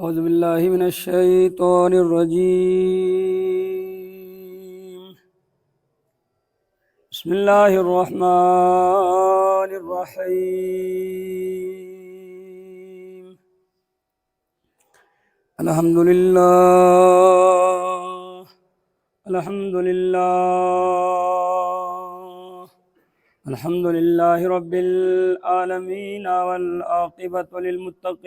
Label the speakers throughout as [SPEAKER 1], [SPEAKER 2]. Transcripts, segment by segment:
[SPEAKER 1] أعوذ بالله من الشيطان الرجيم. بسم الله الرحمن الرحيم. الحمد لله الحمد لله الحمد لله رب العالمين والعاقبة للمتقين،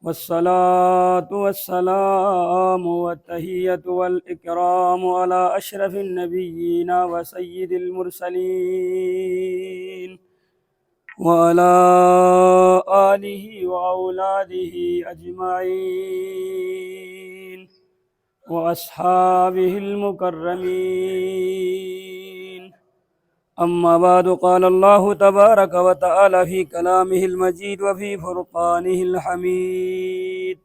[SPEAKER 1] والصلاة والسلام والتحية والإكرام على أشرف النبيين وسيد المرسلين وعلى آله وأولاده أجمعين وأصحابه المكرمين. أما بعد، قال الله تبارك وتعالى في كلامه المجيد وفي فرقانه الحميد.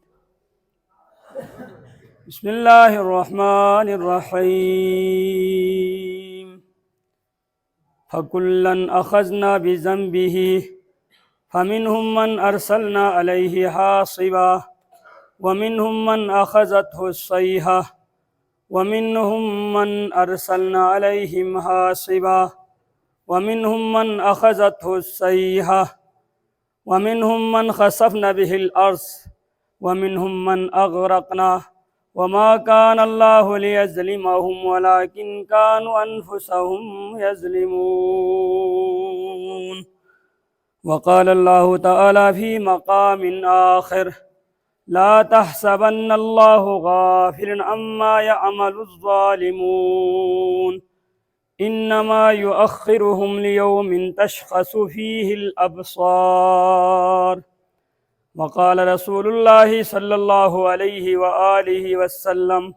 [SPEAKER 1] بسم الله الرحمن الرحيم. فكلا أخذنا بذنبه فمنهم من أرسلنا عليه حاصبا ومنهم من أخذته الصيحة ومنهم من أرسلنا عليهم حاصبا ومنهم من أخذته الصيحة ومنهم من خسفنا به الأرض ومنهم من أغرقنا وما كان الله ليظلمهم ولكن كانوا أنفسهم يظلمون. وقال الله تعالى في مقام آخر: لا تحسبن الله غافلا عما يعمل الظالمون إنما يؤخرهم ليوم تشخص فيه الأبصار. وقال رسول الله صلى الله عليه وآله وسلم: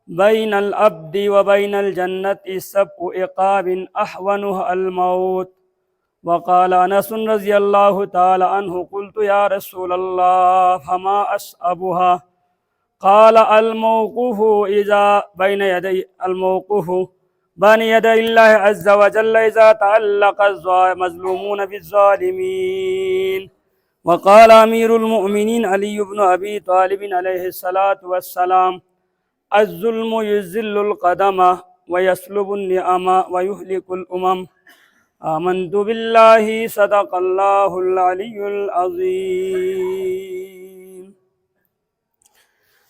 [SPEAKER 1] بين العبد وبين الجنة 7 عقاب أحونها الموت. وقال أنس رضي الله تعالى عنه: قلت يا رسول الله فما أصعبها؟ قال: الموقوف بين يدي الله عز وجل إذا تعلق المظلومون بالظالمين. وقال أمير المؤمنين علي بن أبي طالب عليه الصلاة والسلام: الظلم يذل القدم ويسلب النعم ويهلك الأمم. آمنت بالله صدق الله العلي العظيم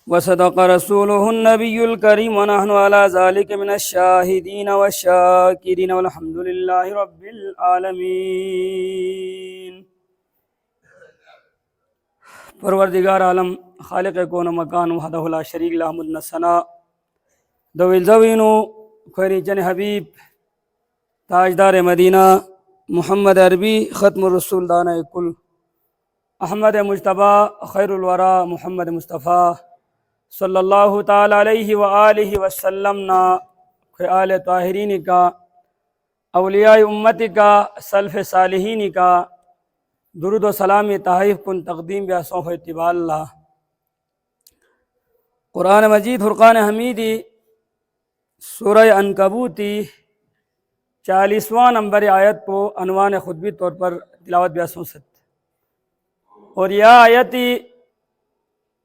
[SPEAKER 1] وصدق رسوله النبي الكريم ونحن على ذلك من الشاهدين والشاكرين والحمد لله رب العالمين. پروردگار عالم، خالق کون و مکان وحدہ لا شریک له حمد ثنا دویل زوینو خیری جن حبیب تاجدار مدینہ محمد عربی ختم الرسول دانہ کل احمد مجتبیٰ خیر الورا محمد مصطفیٰ صلی اللہ تعالی علیہ وآلہ وسلم نا آل طاہرین کا، اولیاء امت کا، سلف صالحین کا درود و سلام تحائف کن تقدیم بیا سوف اتباع اللہ. قرآن مجید فرقان حمیدی سورہ عنکبوتی 40واں نمبر آیت کو عنوان خطبی طور پر تلاوت بیا سوست. اور یا آیتی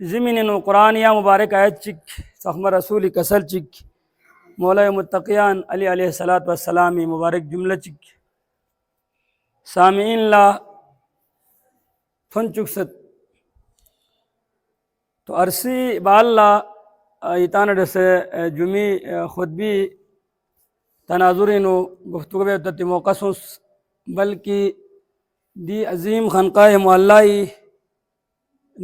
[SPEAKER 1] زمین قرآن یا مبارک آیت چک سخم رسول کسل چک مولا متقیان علی علیہ السلام مبارک جملہ چک سامعین لا تھن چک ست. تو عرصی بالا ایتانڈ سے جمعی خطبی تناظرین و گفتگو بیتتی موقع بلکہ دی عظیم خانقاہ معلّی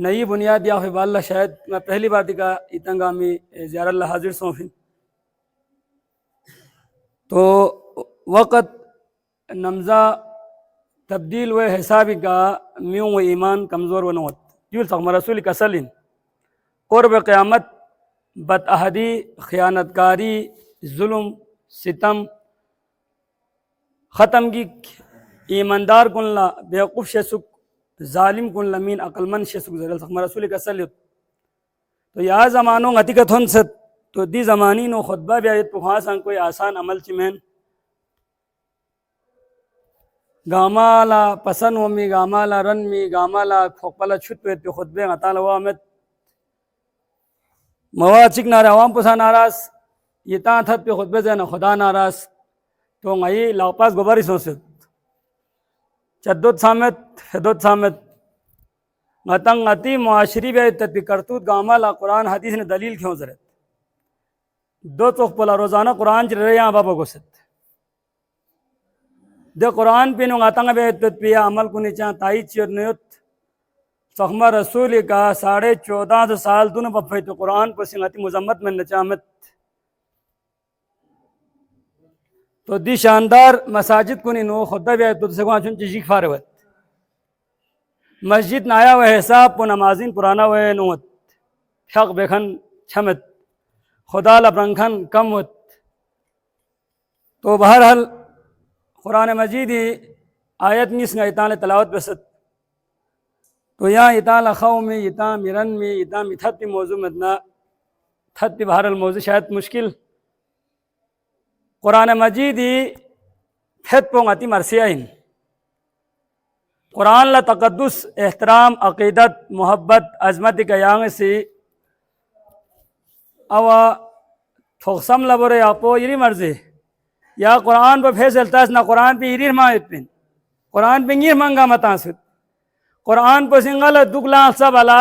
[SPEAKER 1] نئی بنیاد یا خب اللہ شاید میں پہلی بار دیکھا اتنگا میں زیار اللہ حاضر سوفن. تو وقت نمزہ تبدیل و حسابی کا میوں و ایمان کمزور و نوت جول سخم رسول کسلین قرب قیامت بدعہدی خیانتکاری ظلم ستم ختم کی ایماندار کن لا بیوقوف شسک ظالم کن لمین عقل مند شسک زرل سخم رسول کسلیت. تو یا زمانوں غتیقت ہن ست تو دی زمانین و خطبہ بیایت پخواسان کوئی آسان عمل چمین گامالا پسند ومی گامالا رنمی گامالا کھوپلا چھت پہ خطبے غطال وامت مواد چک نارا عوام پسا ناراس یہ تا تھت پہ خطبے زینا خدا ناراس تو غائی لاپاس گباری سوسد چدد سامت حدود سامت غتنگ غتی معاشری بے تدبی کرتود گامالا قرآن حدیث نے دلیل کیوں زرد دو توخ پلا روزانہ قرآن چل رہے ہیں بابا گوست دے قرآن پہ نو غتنگ بے تدبی عمل کو نیچاں تائید چیر نیت سخمہ رسول کا 14.5 سال دونوں بپھائی تو قرآن پر سنگاتی مزمت میں نچامت تو دی شاندار مساجد کو نو خودہ بھی آئے تو سکوان چون چیزی کفارے ہوئے مسجد نایا ہوئے حساب پو نمازین پرانا ہوئے نوت حق بکھن چھمت خدا لپرنکھن کم ہوت تو بہرحال قرآن مجیدی آیت نیس گا اتان تلاوت بست تو یہاں اتان لخو میں اتان میرن میں اتان میتھت موضوع مدنا تھت بہرحال موضوع شاید مشکل قرآن مجیدی تھت پو غتی مرسیائن قرآن لا تقدس احترام عقیدت محبت عظمت کا یانگ سے او تھوکسم لبورے اپو یری مرضی یا قرآن پہ فیصل تاس نہ قرآن پہ یری حمایت پن قرآن پہ غیر منگا متاسد قرآن پہ سنگل دگلا سب علا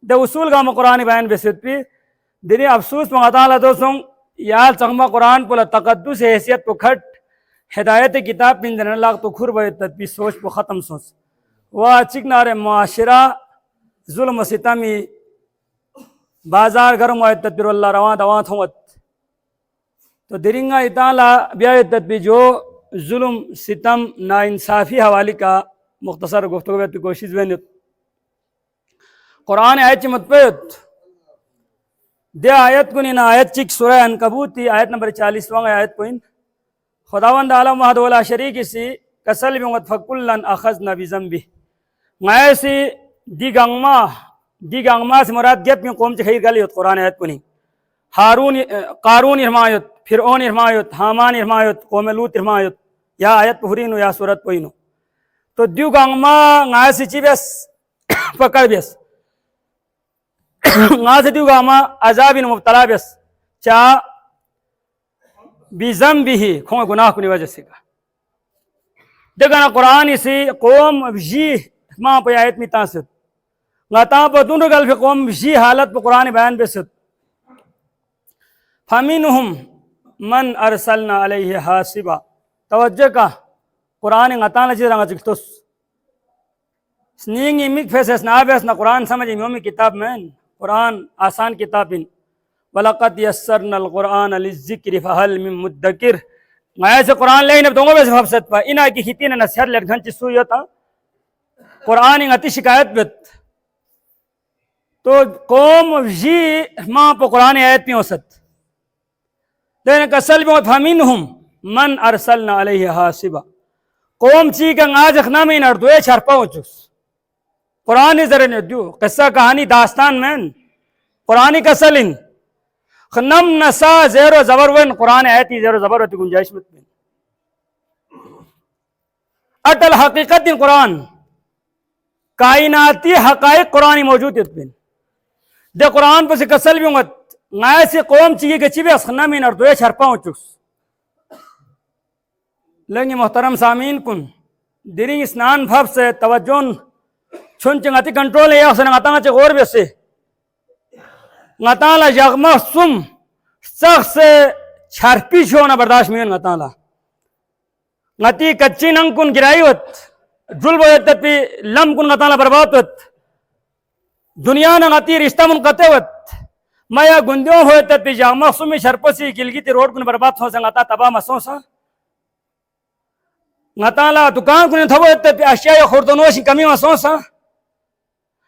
[SPEAKER 1] دے اصول کا قرآن بیان بسد پی دنی افسوس پہ غطالہ دوسوں یا چغمہ قرآن پہ تقدس حیثیت پہ کھٹ ہدایت کتاب پہ اندر اللہ تو کھر بے تدبی سوچ پہ ختم سوچ وہ چکنار معاشرہ ظلم و ستمی بازار گرم و تدبیر اللہ روان دوان تھوت تو درنگا اطالہ بیائے تدبی جو ظلم ستم ناانصافی حوالی کا مختصر گفتگو بیت کوشش بینت قرآن آیت چی متپیت دے آیت کو نینا آیت چک سورہ عنکبوت تی آیت نمبر 40 آیت پوئن خداوند عالم وحد ولا شریک سی کسل بیمت فکلن اخذنا بزنبی غیر سی دی گنگما سے مراد گپ میں قوم چی خیر گلیت قرآن آیت کو نی قارون ارمایت فرعون ارمایت حامان ارمایت قوم لوت ارمایت یا آیت پہرینو یا سورت پوئنو تو دیو گنگما غیر سی چی بیس پکڑ بیس غیر سی دیو گنگما عذاب مبتلا بیس چاہ بزنبی ہی کھونگا گناہ کنی وجہ سے کا دیکھنا قرآن اسی قوم جی ماں پہ آیت میں تاثر غطاں پہ دونوں گل پہ قوم جی حالت پہ قرآن بیان بے ست فَمِنْهُمْ مَنْ أَرْسَلْنَا عَلَيْهِ حَاسِبًا توجہ کا قرآن غطاں لچی رنگا چکتوس سنینگی مک فیسس نابیس نا قرآن سمجھی میومی کتاب میں قرآن آسان کتاب ان وَلَقَدْ يَسَّرْنَا الْقُرْآنَ لِلذِّكْرِ فَهَلْ مِن مُدَّكِرٍ غیر سے قرآن لے نب دونگو بے سے حفظت پا انہا کی خطی نے نصیحت لیٹ گھنچی سوئی ہوتا قرآن انگتی شکایت بیت تو قوم جی ماں پا قرآن آیت میں ہوست لیکن کسل بیت فَمِنْهُمْ مَنْ أَرْسَلْنَا عَلَيْهِ حَاسِبًا قوم چی کا آج اخنا میں نردوئے چھرپا ہو چکس قرآن ذرے دیو قصہ کہانی داستان میں قرآن کسل ان خنم نسا زیر و زبر وین قرآن آیتی زیر و زبر ویتی گنجائش مت بین اٹل حقیقت ان قرآن کائناتی حقائق قرآن موجود بین دے قرآن پر سے کسل بھی ہوں نائے سے قوم چیئے کہ چیوے اس خنم ان اردوئے چھرپا ہوں چکس لنگی محترم سامین کن دیرین اسنان بھب سے توجون چھن چنگاتی کنٹرول ہے اسے نگاتانا چے غور بیسے غطالا یغمہ سم سخت سے چھرپی چھونا برداشت میں غطالا غطی کچی ننگ کن گرائی وط جل بویت پی لم کن غطالا برباد وط دنیا نا غطی رشتہ منقطع وط مایا گندیوں ہوئے پی یغمہ سم چھرپو سی گلگی تی روڈ کن برباد ہو سا غطا تباہ مسوں سا غطالا دکان کن تھوئے پی اشیاء خوردنوشی کمی مسوں سا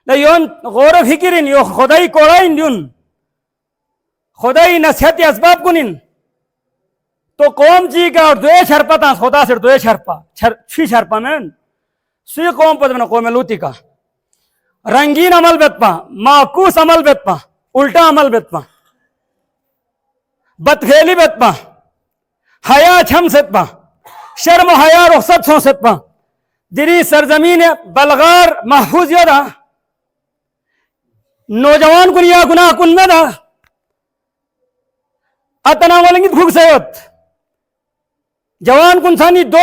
[SPEAKER 1] لیون غور فکرین یو خدای کوڑائن دیون خدای نصیحت اسباب کنین تو قوم جی کا اور دوئے چھرپا تا خدا سے دوئے چھرپا چھی چھرپا میں سوی قوم پر قوم لوتی کا رنگین عمل بیت پا معکوس عمل بیت پا الٹا عمل بیت پا بدفعلی بیت پا حیا چھم ست پا شرم و حیا رخصت سو ست پا دری سرزمین بلغار محفوظ یادا نوجوان کن یا گناہ کن مدا اتنا ولنگit بھوک سیوت جوان کن ثانی دو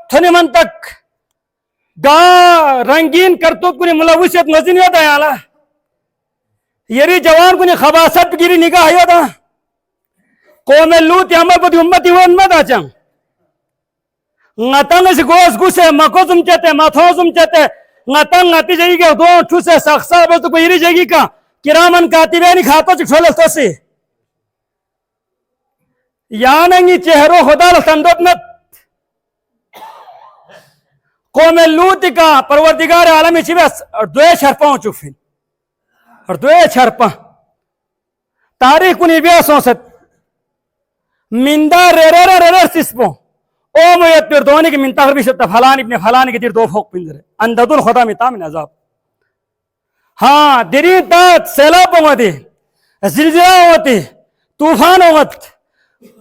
[SPEAKER 1] تھنے من تک گا رنگین کرتوت کنی ملوثیت نزین یادا یالا یری جوان کنی خباست گیری نگاہ یادا قوم لوت عمل بدی امتی ون مدا چنگ نتنگ سے گوش گوشے مکوزم چاہتے ماتھوزم چاہتے نتنگ نتی جائے گا دو ٹھوسے سخصا بس تو کوئی یری جائے گی کا کرامن کاتبینی کھاتو چک سولستو سی یاننگی چہرو خدا لسندوت مت قوم لوت کا پروردگار عالمی چیویس اور دوے شرپاں چوفین اور دوے شرپاں تاریخ کنی بیا سوست مندہ ریرر سسپوں او مویت پر دونی کی من تغربی شدتا فلانی ابن فلانی کی دیر دو فوق پندرے انددون خدا میں تامن عذاب ہاں دری تات سیلاب ہوتی زلزلہ ہوتی طوفان ہوت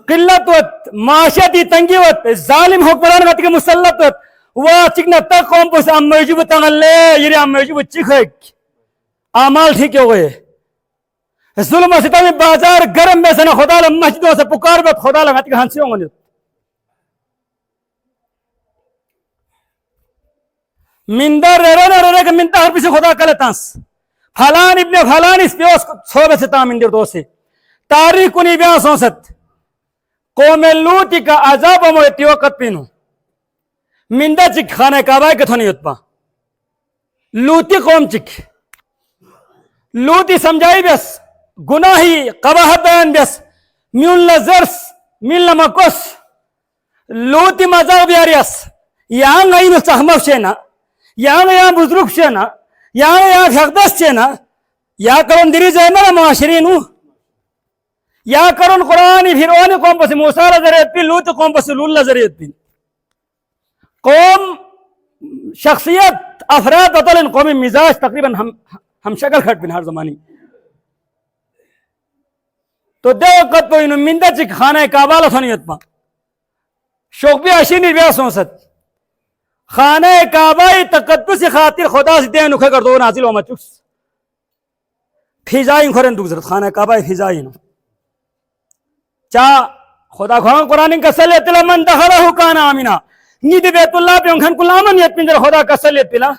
[SPEAKER 1] قلت وت معاشیتی تنگی وت ظالم حکمران وت کے مسلط وت وہ چکنا تک قوم پس ام موجب تغلے یری ام موجب چکھک اعمال ٹھیک ہو گئے ظلم و ستم بازار گرم میں سے خدا لم مسجدوں سے پکار بت خدا لم کے ہنسی ہوں گے مندر رے کہ منتا ہر پیسے خدا کلے تانس فلان ابن فلان اس پیوس صوبے سے تامندر دو سے تاریخ کنی بیان سونست قوم لوتی کا عذاب و مویتی وقت پینو مندہ چک خانہ کعبہ کے تھونی اتپا لوتی قوم چک لوتی سمجھائی بیس گناہی قباحت بیان بیس میون لزرس میون لمکوس لوتی مذاق بیاریس یہاں گئی نستحمف شینا یہاں بزرگ شینا یہاں حقدست شینا یا کرون دری زیمہ معاشرینو یا کرون قرآنی پھرونی قوم پس موسیٰ لذریت پی لوت قوم پس لول لذریت پی قوم شخصیت افراد بطل قومی مزاج تقریباً ہم شکل کھٹ پین ہر زمانی تو دے وقت پہ انہوں مندہ چک خانہ کعبہ لفنیت پا شوق بھی عشینی بیا سونست خانہ کعبہ تقدس خاطر خدا سے دین اکھے کر دو نازل و مچکس فضائیں کھورن دوگزرت خانہ کعبہ فضائیں چاہ خدا خوان قرآن کا سلیت پلا من دخلہ کانا آمینہ نید بیت اللہ پہ انکھن کل آمن یت پن در خدا کا سلیت پلا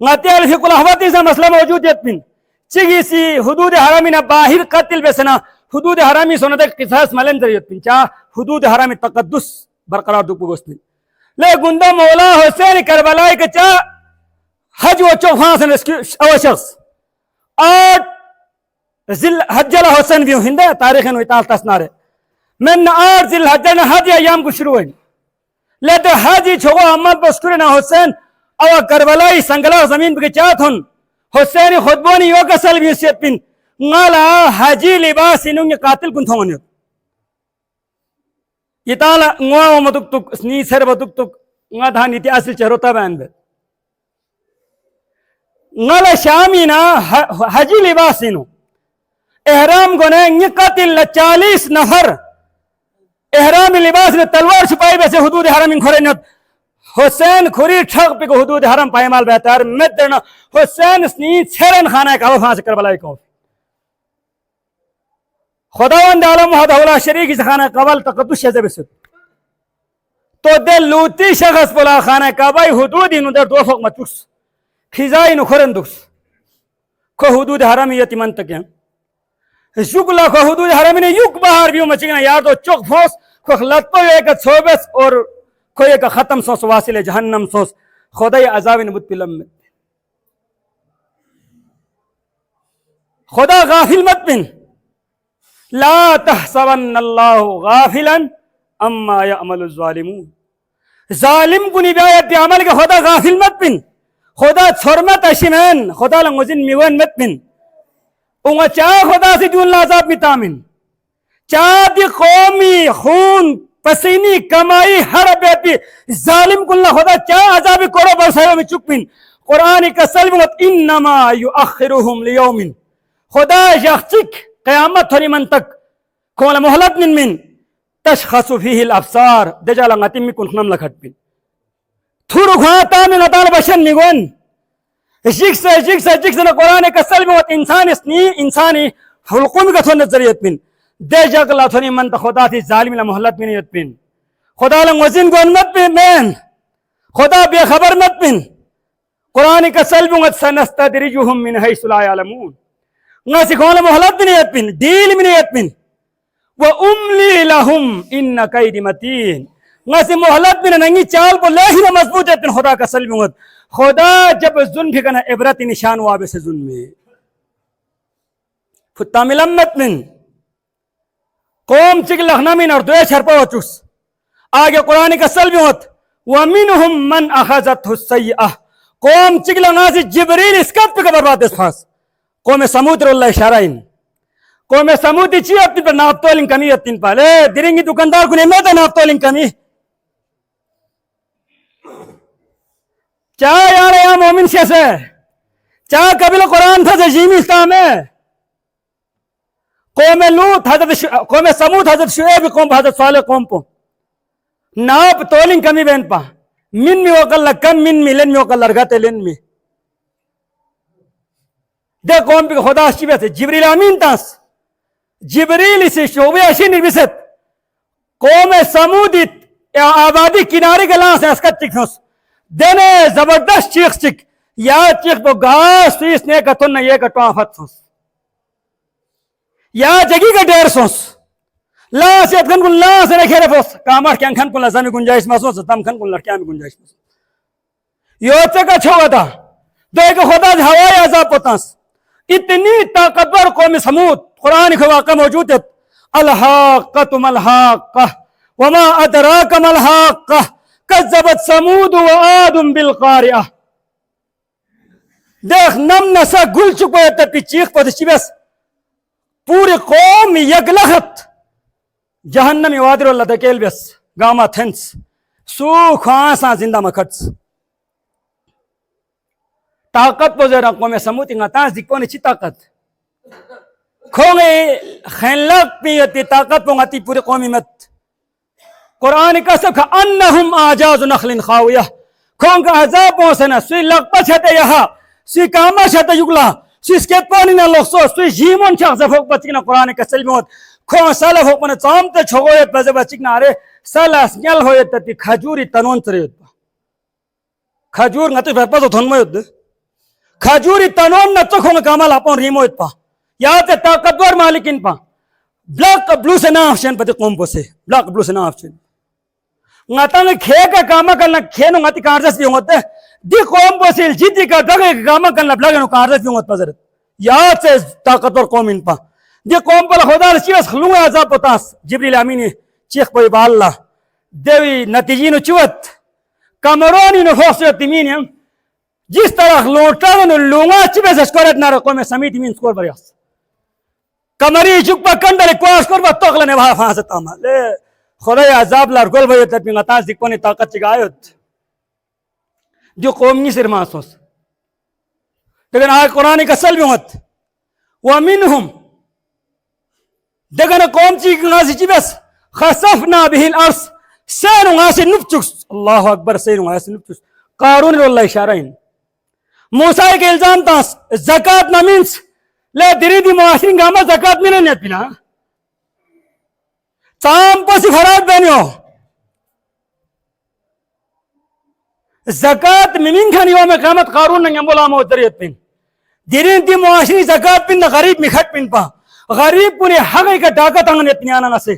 [SPEAKER 1] غاتی علیفی کل احواتی سے مسئلہ موجود یت پن چگی سی حدود حرامینہ باہر قتل بیسنا حدود حرامی سنت قصاص ملن در یت پن چاہ حدود حرامی تقدس برقرار دو پگوست پن لے گندہ مولا حسین کربلائی کے چاہ حج و چوفان سن او شخص آٹھ حجلہ حسین بیوں ہندہ تاریخ انو اطال تسنارے من آٹھ ذل حجلہ حج ایام کو شروع ہوئی لے تو حجی چھوگو احمد بسکرنا حسین او کربلائی سنگلا زمین بکی چاہتن حسین خطبونی یو کسل بیوں سیت پن نالا حجی لباس انہوں قاتل کن تھونیو یہ تالا نواو مدک تک سنی سر بدک تک نوا دھانی تی اصل چہروتا بین بے نالا شامینا حجی لباس انہوں احرام گنے نی قتل 40 نفر احرام لباس نے تلوار چھپائی بیسے حدود حرم ان کھورے نیت حسین کھوری ٹھک پہ کو حدود حرم پائے مال بہتر مت دینا حسین سنی چھرن خانہ کا وفاں سے کربلائی کو خداوند عالم وحدہ لا شریک اس خانہ قبل تقدس شیزے بسد تو دے لوتی شخص پلا خانہ کعبائی حدود انہوں در دو فوق مچوس خیزائی نو خورن دوس کو حدود حرمیتی منطق ہیں شکلہ کو حدود حرمین یوک باہر بیوں مچگنا یار دو چوک فوس کو خلطو ایک صوبس اور کو ایک ختم سوس واصل جہنم سوس خدای عذاب نبت پلم خدا غافل مت بن لا تحسبن اللہ غافلا اما یعمل الظالمون ظالم کنی بیایت عمل کے خدا غافل مت بن خدا چھرمت اشمین خدا لنگوزن میون مت بن انگا چاہ خدا سے دیون لازاب متامن چاہ دی قومی خون پسینی کمائی ہر بیتی ظالم کلنا خدا چاہ عذابی کرو برسائیو میں چکپن قرآن کا سلمت انما یؤخرهم لیوم خدا یخچک قیامت تھوری من تک کھولا محلت من تشخص فیہ الابصار دجالا غتیم میں کن خنم لکھت پن thuru khata min atal bashan nigon jiksa na Quran ka salbi wat insani hulqum ka thon nazariyat min de jagla thoni man ta khuda thi zalim la muhallat min yat min khuda lang wazin gon mat bin men khuda be khabar mat bin Quran ka salbi wat sanastadrijuhum min haythu la ya'lamun ngasi khona muhallat min yat bin deal min yat bin wa umli lahum inna kaydi matin ngasi muhallat bin nangi chal bo lahi na mazbut yat bin khuda ka salbi wat خدا جب ظلم بھی کنا عبرت نشان واب سے ظلم میں فتا ملمت من قوم چک لخنا من اور دوے شرپا ہو چس آگے قرآن کا سلبی ہوت ومنہم من اخذت السیئہ قوم چک لخنا سے جبریل اسکت پہ برباد اس خاص قوم سمود رو اللہ اشارائن قوم سمودی چی اپنی پر ناپتولن کمی اتن پا لے درنگی دکندار کو نعمت ناپتولن کمی چاہ یار یا مومن شیس ہے چاہ قبل قرآن تھا زجیم اسلام ہے قوم لوت قوم سمود حضرت شعیب قوم حضرت صالح قوم پو ناپ تولن کمی بین پا من می وقل کم من می لن می وقل لرگت لن می دے قوم پی خدا شیبت ہے جبریل امین تاس جبریل اسے شعبے اشی نربست قوم سمودی آبادی کنارے گلان سے اسکت چکنس دینے زبردست چیخ چک یا چیخ تو گاس تیس نے کتن یہ کٹو آفت سوس یا جگی کا دیر سوس لا سیت کن کن لا سے رکھے رفوس کامار کیان کھن کن لزامی گنجائش مسوس تم کھن کن لڑکیاں میں گنجائش مسوس یہ چکا چھوڑا تھا دیکھ خدا ہوائی عذاب پتانس اتنی طاقتور قوم سمود قرآن کے واقع موجود ہے الحاقۃ ملحاقہ وما ادراک ملحاقہ کذبت سمود و عاد بالقارعہ دیکھ نم نسا گل چکو ہے تپی چیخ پتشی بس پوری قوم یگلخت جہنمی وادر اللہ دکیل بس گاما تھنس سو خوانسا زندہ مکھتس طاقت پو زیرہ قوم سمود انگا تانس دکھونے چی طاقت کھونگے خینلق پیتی طاقت پو انگا تی پوری قومی مت قرآن کا سب کھا انہم آجاز نخل خاویہ کھون کا عذاب پہنسنا سوی لگپا چھتے یہاں سوی کاما چھتے یگلا سوی سکیت پانی نا لخصو سوی جیمون چھاق زفوق بچکنا قرآن کا سلمی ہوت کھون سالہ فوق پانے چامتے چھوئیت پزے بچکنا آرے سالہ سنیل ہوئیت تی کھجوری تنون تریت پا کھجور نتو پرپا تو تھنمو یت کھجوری تنون نتو کھون کاما لاپون ریمو یت پا یا تے طاقتور مالکین پا بلاک بلو سے ناف شن پتی قوم پو سے بلاک بلو سے ناف شن ngata nge khe ka kama kanla khe no ngati karjas bi ngote di qom bosil jiddi ka dage kama kanla blage no karjas bi ngot pazaret ya se taqator qom in pa di qom pala khuda shiyas khluwa azab potas jibril amini cheikh boy balla dewi natijino chuat kamaroni no khosiyat min jis tarah lota no lunga chibe se skorat na qom samit min skor barias kamari chukpa kandale kwas korba tokla ne bha fasat amal خدا عذاب لار گل بھائی تر پنگا تاس دکھونے طاقت چگایت جو قوم نی سر ماسوس لیکن آج قرآن کا سل بھی مت ومنہم دیکھنا قوم چی ناسی چی بس خسفنا به الارض سینو ناسی نپچکس اللہ اکبر سینو ناسی نپچکس قارون رو اللہ اشارین موسیٰ کے الزام تاس زکاة نمینس لے دری دی معاشرین گاما زکاة ملے نیت پینا تام پسی فراد بینیو زکاة ممین کھانی یوم قیامت قارون ننگم بولا موتریت پین دیرین تی معاشری زکاة پین غریب مکھٹ پین پا غریب پونے حقی کا ڈاکہ تانگن اتنی آنا نسے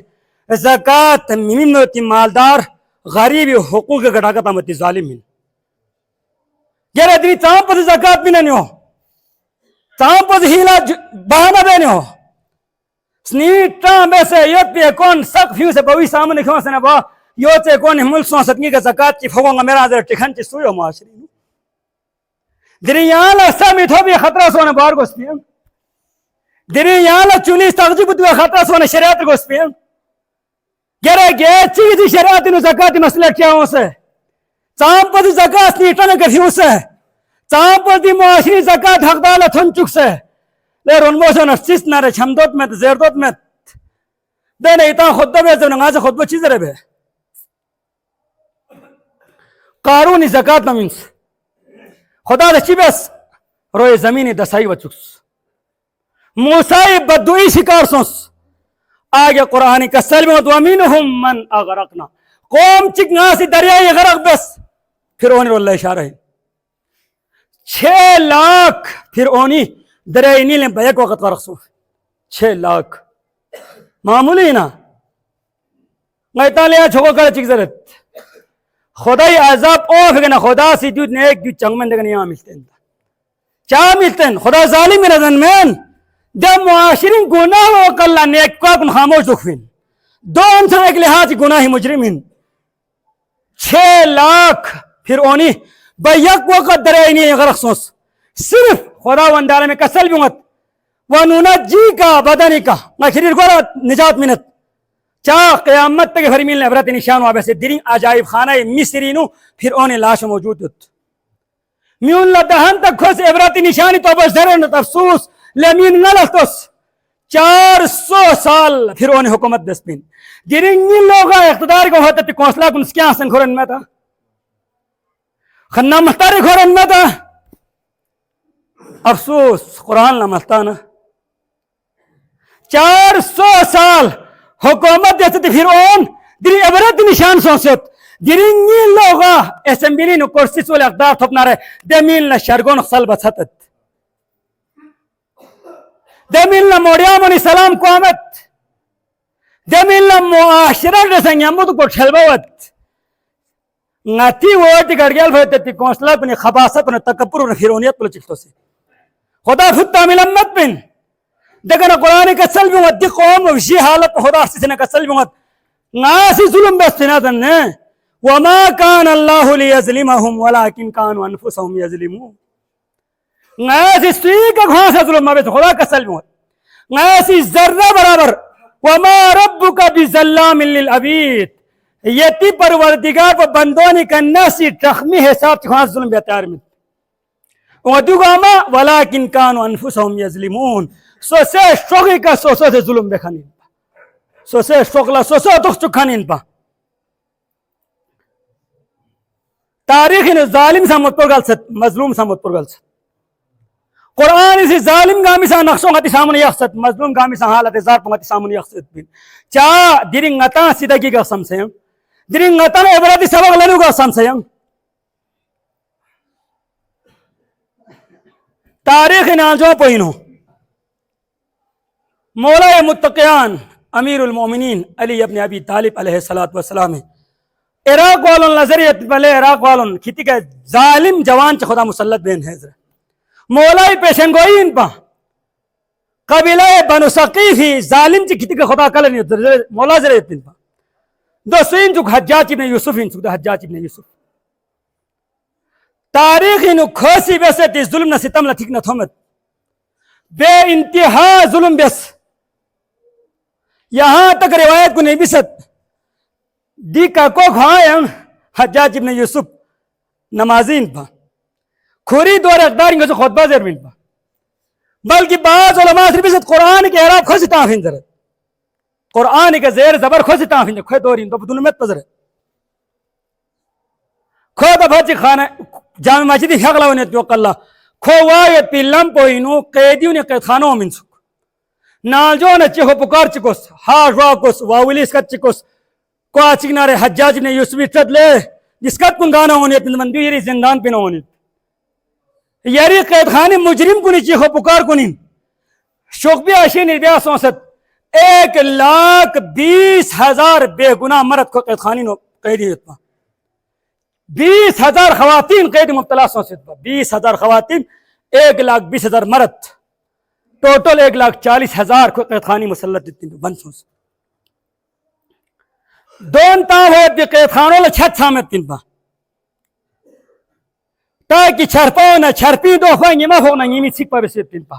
[SPEAKER 1] زکاة ممین تی مالدار غریب حقوق کا ڈاکہ تانگن تی ظالم من گیرہ دری تام پسی زکاة پیننیو تام پسی ہیلا بہانا بینیو سنیٹا میں سے یوت پہ کون سک فیوں سے بوی سامنے کھوں سے نبا یوت سے کون ملک سوان ستنی کا زکاة چی پھوگوں گا میرا حضر ٹکھن چی سویو معاشری دری یالا سامی تھو بھی خطرہ سونا بار گوس پیم دری یالا چونیس تغجی بودوے خطرہ سونا شریعت گوس پیم گرہ گئے چیزی شریعتی نو زکاة مسئلہ کیا ہوں سے چاہم پر دی زکاة سنیٹا نہ کفیوں سے چاہم پر دی معاشری زکاة حق دالا تھن چک سے لے رنبو سے نفسیس نارے چھمدوت میں زیردوت میں دے نہیں تا خود بے زبن نگاز خود بو چیز رہے بے قارون زکات نمینس خدا دچی بس روی زمین دسائی وچکس موسیٰ بدوئی شکار سنس آگے قرآن کا سلم ومنہم من اغرقنا قوم چک ناسی دریائی غرق بس پھر اونی اللہ اشارہ ہے 6 لاکھ پھر اونی دریائی نیلیں بیک وقت غرق سو 6 لاکھ معمولی نا غیطالیا چھوکو کر چک زرد خدای عذاب اوف گنا خدا سی دیود نیک دیود چنگمن دگن یہاں ملتے ہیں چاہ ملتے ہیں خدا ظالم رضن مین جب معاشرین گناہ وقت اللہ نیک کو کن خاموش دکھوین دو انسان ایک لحاظ گناہی مجرمین 6 لاکھ پھر اونی بیک وقت درینی غرق سوس صرف خدا وندارے میں کسل بیمت وننجی کا بدنی کا مخریر گورا نجات منت چاہ قیامت تک فرمیل عبرت نشان وابے سے درین عجائب خانہ مصرینو پھر اونے لاش موجود ہوت میون لدہن تک خوش عبرت نشانی تو بشدرن تفسوس لیمین نلختوس 400 سال پھر اونے حکومت دسپین درین نیل لوگا اقتدار کو ہوتا تی کونسلا کن سکیاں سن کھورن میں تھا خنہ مختاری کھورن میں تھا افسوس قرآن نمستانا 400 سال حکومت دیتے تھی پھر اون دری عبرت نشان سوسیت دری نیل لوگا اسمبلی نو کرسی سول اقدار تھپنا رہے دمیل نا شرگون خسل بساتت دمیل نا موڑیامونی سلام قوامت دمیل نا معاشرہ رسنگ یمود کو چھلبوت ناتی ووٹی گرگیل بھیتے تھی کونسلا کنی خباست کنی تکبر کنی فیرونیت پلو چکتو سے خدا فتا ملمت بین دیکھنا قرآن کا سلم ومت دی قوم وشی حالت خدا سیسنا کا سلم ومت ناسی ظلم بستنا دننے وما کان اللہ لیظلمہم ولیکن کانوا انفسہم یظلمون ناسی سوئی کا گھانسا ظلم مابیت خدا کا سلم ومت ناسی ذرہ برابر وما ربک بظلام للعبید یتی پروردگار و بندونی کا ناسی تخمی حساب چکھانس ظلم بیتیار میں ودوگاما ولیکن کانوا انفسہم یظلمون سوسے شوقی کا سوسے سے ظلم بکھانین پا سوسے شوقلا سوسے تخ چکھانین پا تاریخ نے ظالم سا متپر گل ست مظلوم سا متپر گل ست قرآن اسی ظالم گامی سا نقشوں گتی سامنے یخصت مظلوم گامی سا حالت زار پنگتی سامنے یخصت بین چاہ دیرین غطان سیدگی کا سم سیم دیرین غطان عبرتی سبق لنو کا سم سیم تاریخ ناجو پوینو مولا متقیان امیر المومنین علی ابن ابی طالب علیہ السلام عراق والن نظریت بلے عراق والن کھتی کہ ظالم جوان چھ خدا مسلط بین حیضر مولا پیشنگوئی ان پا قبیلہ بنو ثقیفی ظالم چھ کھتی کہ خدا کلنی مولا ذریت بین پا دو سوین چک حجاج ابن یوسف ان چک دا حجاج ابن یوسف تاریخی نو کھوسی بیسے تی ظلم نہ ستم لٹھک نہ تھومت بے انتہا ظلم بیس یہاں تک روایت کو نہیں بست دی کا کو کھائیں حجاج ابن یوسف نمازین پا کھوری دور اقدار انگا سے خطبہ زیر پا بلکہ بعض علماء صرف بست قرآن کے عراب خوشی تانفین زرد قرآن کے زیر زبر خوشی تانفین زرد کھوئی دورین تو بدون مت پزرد کھو دا بھاچی خانہ جامع مسجد حق لونیت بیوک اللہ کھو وایت پی لمپوینو قیدیوں نے قید خانوں من سک نالجو نے چیخو پکار چکوس ہاش واکوس واولیس کت چکوس کو آچک نارے حجاج نے یوسفی چد لے جس کت کن گانا ہونیت مندیو یری زندان پینا ہونیت یری قید خانی مجرم کنی چیخو پکار کنی شوق بھی آشین بیا سونست 1,20,000 بے گناہ مرد کو قید خانی نو قیدی ہوتا 20,000 خواتین قید مبتلا سونست 20,000 خواتین 1,20,000 مرد ٹوٹل 1,40,000 کو قید خانی مسلط دیتی بند سونس دون تاں ہوئے دی قید خانوں لے چھت سامت تین پا تاکہ چھرپاؤ نہ چھرپی دو خوائیں یما ہو نہ یمی سکھ پا بسیب تین پا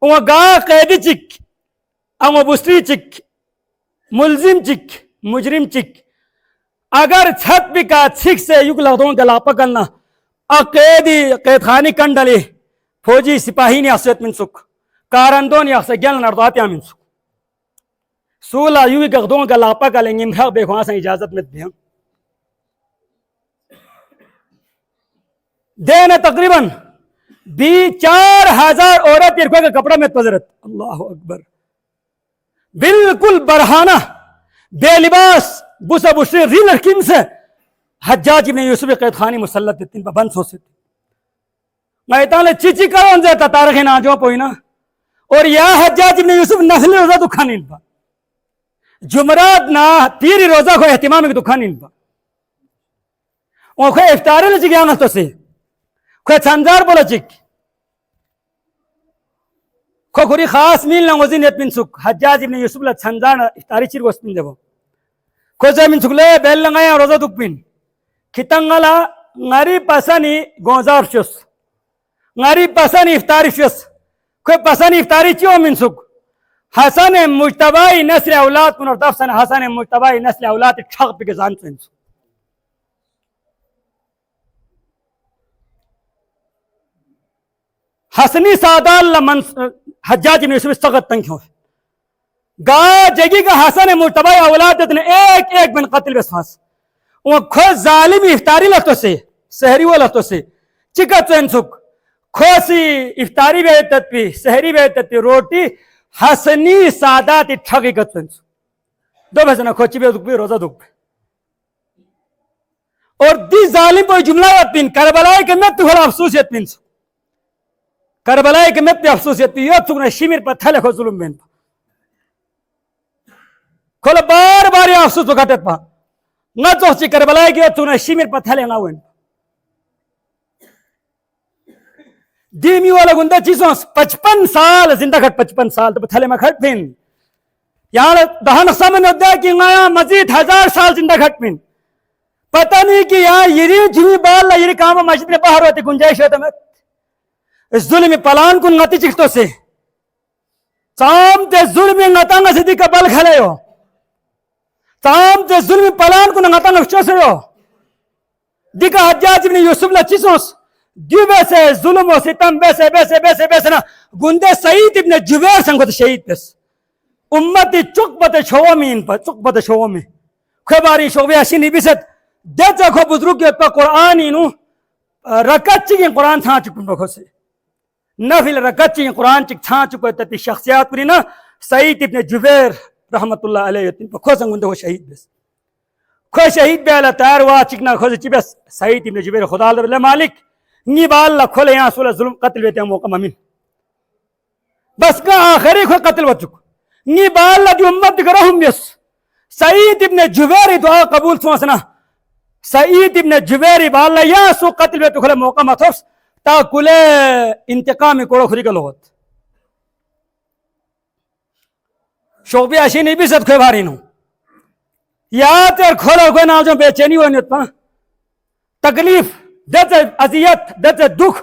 [SPEAKER 1] وہ گا قیدی چک اما بسری چک ملزم چک مجرم چک اگر چھت بھی کا چھک سے یوک لغدون دلا پکلنا قیدی قید خانی کنڈلی فوجی سپاہی نے احسیت من سکھ کارندون یا سگیل نرداتی آمین سکھ سولا یوی گغدون کا لاپا کا لیں گے بے خواہ سے اجازت میں دیں دینا تقریباً 4,000 عورت یہ کا کپڑا میں پذرت اللہ اکبر بالکل برہانہ بے لباس بسا بسری ریل کن سے حجاج ابن یوسف قید خانی مسلط تین پا بند سو سے میں اتانے چیچی کرون زیتا تارخ ناجو پوئی نا اور یا حجاج ابن یوسف نسل روزہ دکھانی ان پا جمعرات نا تیری روزہ کو احتمام کی دکھانی ان پا اور کوئی افطاری لچی گیا نستو سے کوئی چندار بولا چک کوئی کوری خاص میل نگوزین اتمین سک حجاج ابن یوسف لچ چندار افطاری چیر گوست پین دے کوئی زمین سک لے بیل لنگایا روزہ دک پین کتنگلا غریب پسانی گونزار شس غریب پسانی افطاری شس کوئی پسانی افطاری چیو من سک حسن مجتبائی نسل اولاد کن اور دفسن حسن مجتبائی نسل اولاد چھاق پی کے زان سن سک حسنی سادال حجاج ابن یوسف سخت تنگ ہو گا جگی کا حسن مجتبائی اولاد اتنے ایک بن قتل بس پھانس وہ خود ظالم افطاری لگتو سے سہری وہ لگتو سے چکت سن سک خوصی افطاری بیتت پی سہری بیتت پی روٹی حسنی سادات ٹھگی کت سن سک دو بسنا کھوچی بے دک پی روزہ دک پی اور دی ظالم پوئی جملہ یت پین کربلائی کے مت تھوڑا افسوسیت پین سک کربلائی کے مت افسوسیت پین یوت سکنا شیمیر پر تھلے خو ظلم بین پا کھولا بار بار یہ افسوس بکاتت پا نہ چوچی کربلائی کے یوت سکنا شیمیر پر تھلے نہ ہوئن دیمی والا گندہ چیزوں 55 سال زندہ کھٹ 55 سال تو تھلے میں کھٹ پین یہاں دہان سامن ہوتا ہے کہ یہاں مزید 1000 سال زندہ کھٹ پین پتہ نہیں کہ یہاں یری جمی بال یری کام مسجد میں باہر ہوتی گنجائش ہوتا میں اس ظلم پلان کن نتی چکتو سے سام تے ظلم نتانگا سے دیکھا بل کھلے ہو سام تے ظلم پلان کن نتانگا فچو سے ہو دیکھا حجاج ابن یوسف لچیسوں دیو بیسے ظلم و ستم بیسے نا گندے سعید ابن جبیر سنگوت شہید پس امتی چک بت شومی ان پر چک بت شومی خباری شومی حسینی بیست دیتا کھو بزرگ کے پا قرآن انو رکت چکیں قرآن تھا چکن بکھو سے نفل رکت چکیں قرآن چک تھا چکو تتی شخصیات پری نا سعید ابن جبیر رحمت اللہ علیہ کھو سنگوندے ہو شہید بس کھو شہید بے اللہ تیار ہوا چکنا کھو سے چی بس سعید ابن جبیر خدا اللہ مالک نی با اللہ کھولے یہاں سولہ ظلم قتل بیتے ہیں موقع ممین بس کا آخری کھو قتل ہو چکو نی با اللہ دی امت دیکھ رہوں بیس سعید ابن جبیر دعا قبول سواسنا سعید ابن جبیر با اللہ یہاں سو قتل بیتے کھولے موقع مطفس تا کلے انتقامی کوڑو خری کلو ہوت شوبی اشینی بھی ست کھوئی بھاری نو یا تیر کھولا کوئی ناو جو بے چینی ہوئی نیت پا تکلیف دیتے عذیت دیتے دکھ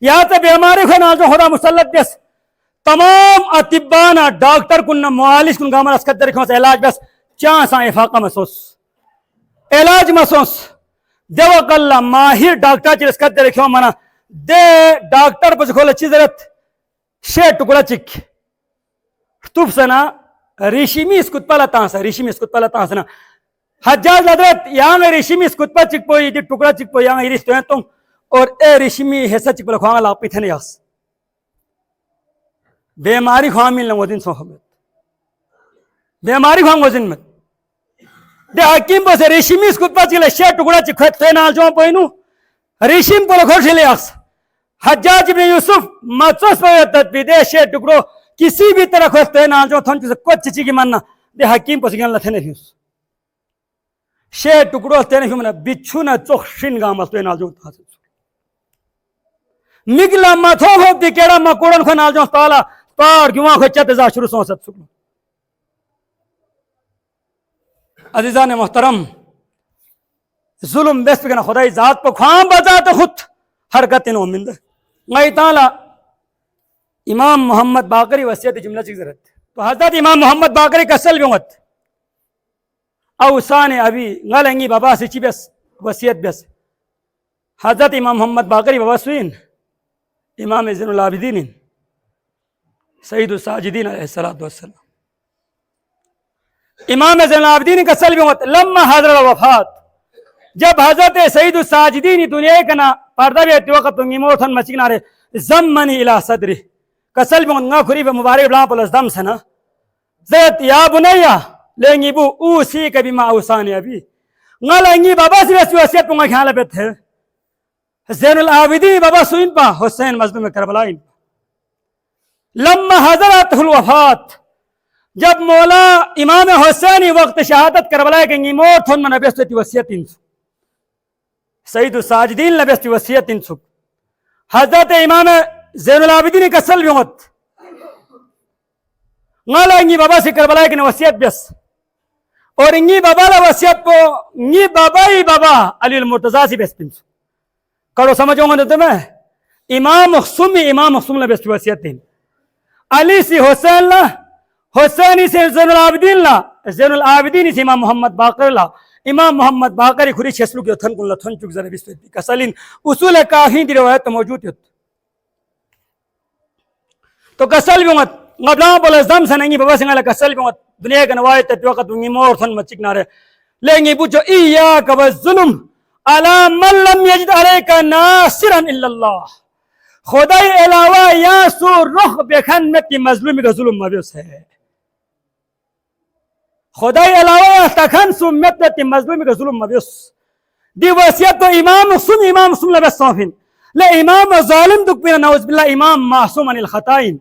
[SPEAKER 1] یا تے بیماری کو نازو خدا مسلط بیس تمام اطبانا ڈاکٹر کننا معالج کن گامر اسکت در سے علاج بس چانسا افاقہ محسوس علاج محسوس دیوک اللہ ماہر ڈاکٹر چیر اسکت در منا دے ڈاکٹر پس کھولا چیزرت شے ٹکڑا چک توب سنا ریشیمی اسکت پالا تانسا ریشیمی اسکت پالا تانسا حجاج لدرت یہاں ریشیمی اسکت پا چک پوئی دی ٹکڑا چک پوئی یہاں ریش توین تم اور اے ریشیمی حصہ چک پالا خواہاں لاپی تھنے یاس بیماری خواہاں ملنا وہ دن سو خبرت بیماری خواہاں وہ دن مت دے حکیم پا سے ریشیمی اسکت پا چک لے شے ٹکڑا چک خواہت توین آل جوان پوئی نو ریشیم پالا کھوش لے یاس حجاج ابن یوسف مطصوص پا تدبی دے شے ٹکڑو کسی بھی طرح خواہت توین آل جوان تھون چیزے کچھ چیزی کی مننا دے حکیم پا سکن اللہ تھنے ریوس شے ٹکڑو تینے کیوں منا بچھو نا چوخ شن گام اس توی نال تھا مگلا ماتھو ہو دی کیڑا مکوڑن کو نال تالا پار کیوں آنکھو چت شروع سو ست سکلو عزیزان محترم ظلم بیس پکنا خدای ذات پا خوام بذات خود حرکت انہوں مند غی تعالی امام محمد باقری وسیعت جملہ چیز رہت تو حضرت امام محمد باقری کا سل بیونگت اوسان ابھی غلنگی بابا سے چی بس وسیعت بس حضرت امام محمد باقری بابا سوین امام زین العابدین سید الساجدین علیہ السلام امام زین العابدین کا سلب لما حضر الوفات جب حضرت سید الساجدین دنیا کا نا پردہ بیتی وقت نگی موتن مچکنارے زمنی الى صدری کسل بمت نگا کری بمبارک بلان پلس دم سنا زیت یا بنیا لینگی بو اوسی کبھی ما اوسانی ابھی نگا لینگی بابا سی ویسی وسیعت پنگا کھانا بیت ہے زین العابدین بابا سوین پا حسین مظلوم کربلائن لما حضرت الوفات جب مولا امام حسینی وقت شہادت کربلائے کنگی موت ہن من بیستی وسیعت انسو سید الساجدین لبیستی وسیعت انسو حضرت امام زین العابدین کسل بیمت نالا انگی بابا سے کربلائے کنی وسیعت بیس اور انگی بابا لا وسیعت پو انگی بابا علی المرتضی سی بیس پنسو کرو سمجھو گا تمہیں امام مخصوم لبیستی وسیعت دین علی سی حسین لا حسینی سے زین العابدین لا زین العابدین سے امام محمد باقر لا امام محمد باقری خوری چھسلو کی اتھن کن لتھن چک زنی بیستی کسلین اصول کافی دی روایت موجود ہے تو کسل بیمت غبلان پول ازدام سننگی بابا سنگا کسل بیمت دنیا کا نوایت تتوقت ونگی مور تھن مچک نارے لینگی بوچھو ایاک والظلم علا من لم یجد علیکا ناصرا الا اللہ خدای علاوہ یا سو رخ بکھن میں کی مظلومی کا ظلم مبیس ہے خدای علاوہ یا تکھن سو مت کی مظلومی کا ظلم مبیس دی وصیت تو امام مسلم لبس صافین لے امام ظالم دک پینا نعوذ باللہ امام معصوم عن الخطائن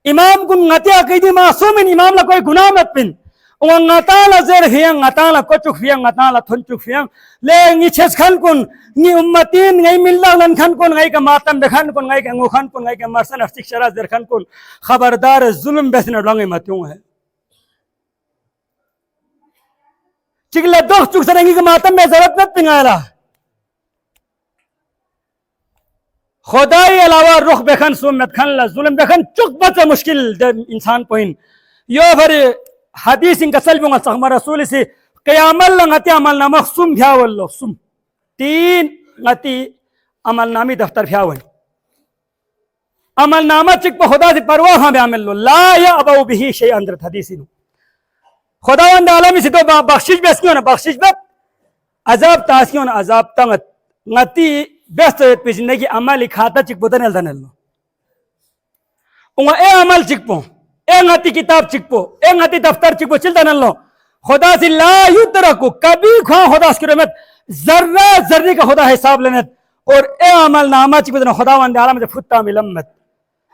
[SPEAKER 1] امام کن غتی عقیدی معصوم امام لا کوئی گناہ مت پن وانغتالا زیر فیان غتالا کچک فیان غتالا تھنچک فیان لے نی چھس کھن کن نی امتین نی ملہ لن کھن کن غی کا ماتم بکھن کن غی کا انگو کھن کن غی کا مرسن افسک شراز در کھن کن خبردار ظلم بیسن ڈانگی ماتیوں ہے چکلے دخ چک سرنگی کا ماتم بے ضرورت مت پنگالا خدای علاوہ رخ بکھن سومت کھن لا ظلم بکھن چک بچا مشکل انسان پوین یو پھر حدیث ان کا سلبوں گا سخمہ رسول سے قیام اللہ غتی عمل نامہ سم بھیاول سم 3 غتی عمل نامی دفتر بھیاول عمل نامہ چک پہ خدا سے پرواہ ہاں بیعمل لو لا یعبو بھی شیء اندرت حدیثی نو خداوند عالمی سے تو بخشش بیس کیوں نا بخشش بیت عذاب تاسیوں نا عذاب تنگت غتی بیست پی زندگی عملی کھاتا چک پوتا نیل دنل لو اے عمل چک پو اے غتی کتاب چک پو اے غتی دفتر چک پو چلتا نل لو خدا سے لا یدرکو کبھی کھوان خدا سکی رحمت ذرہ کا خدا حساب لینت اور اے عمل نامہ چک پوتا خداوند عالمی سے فتا ملمت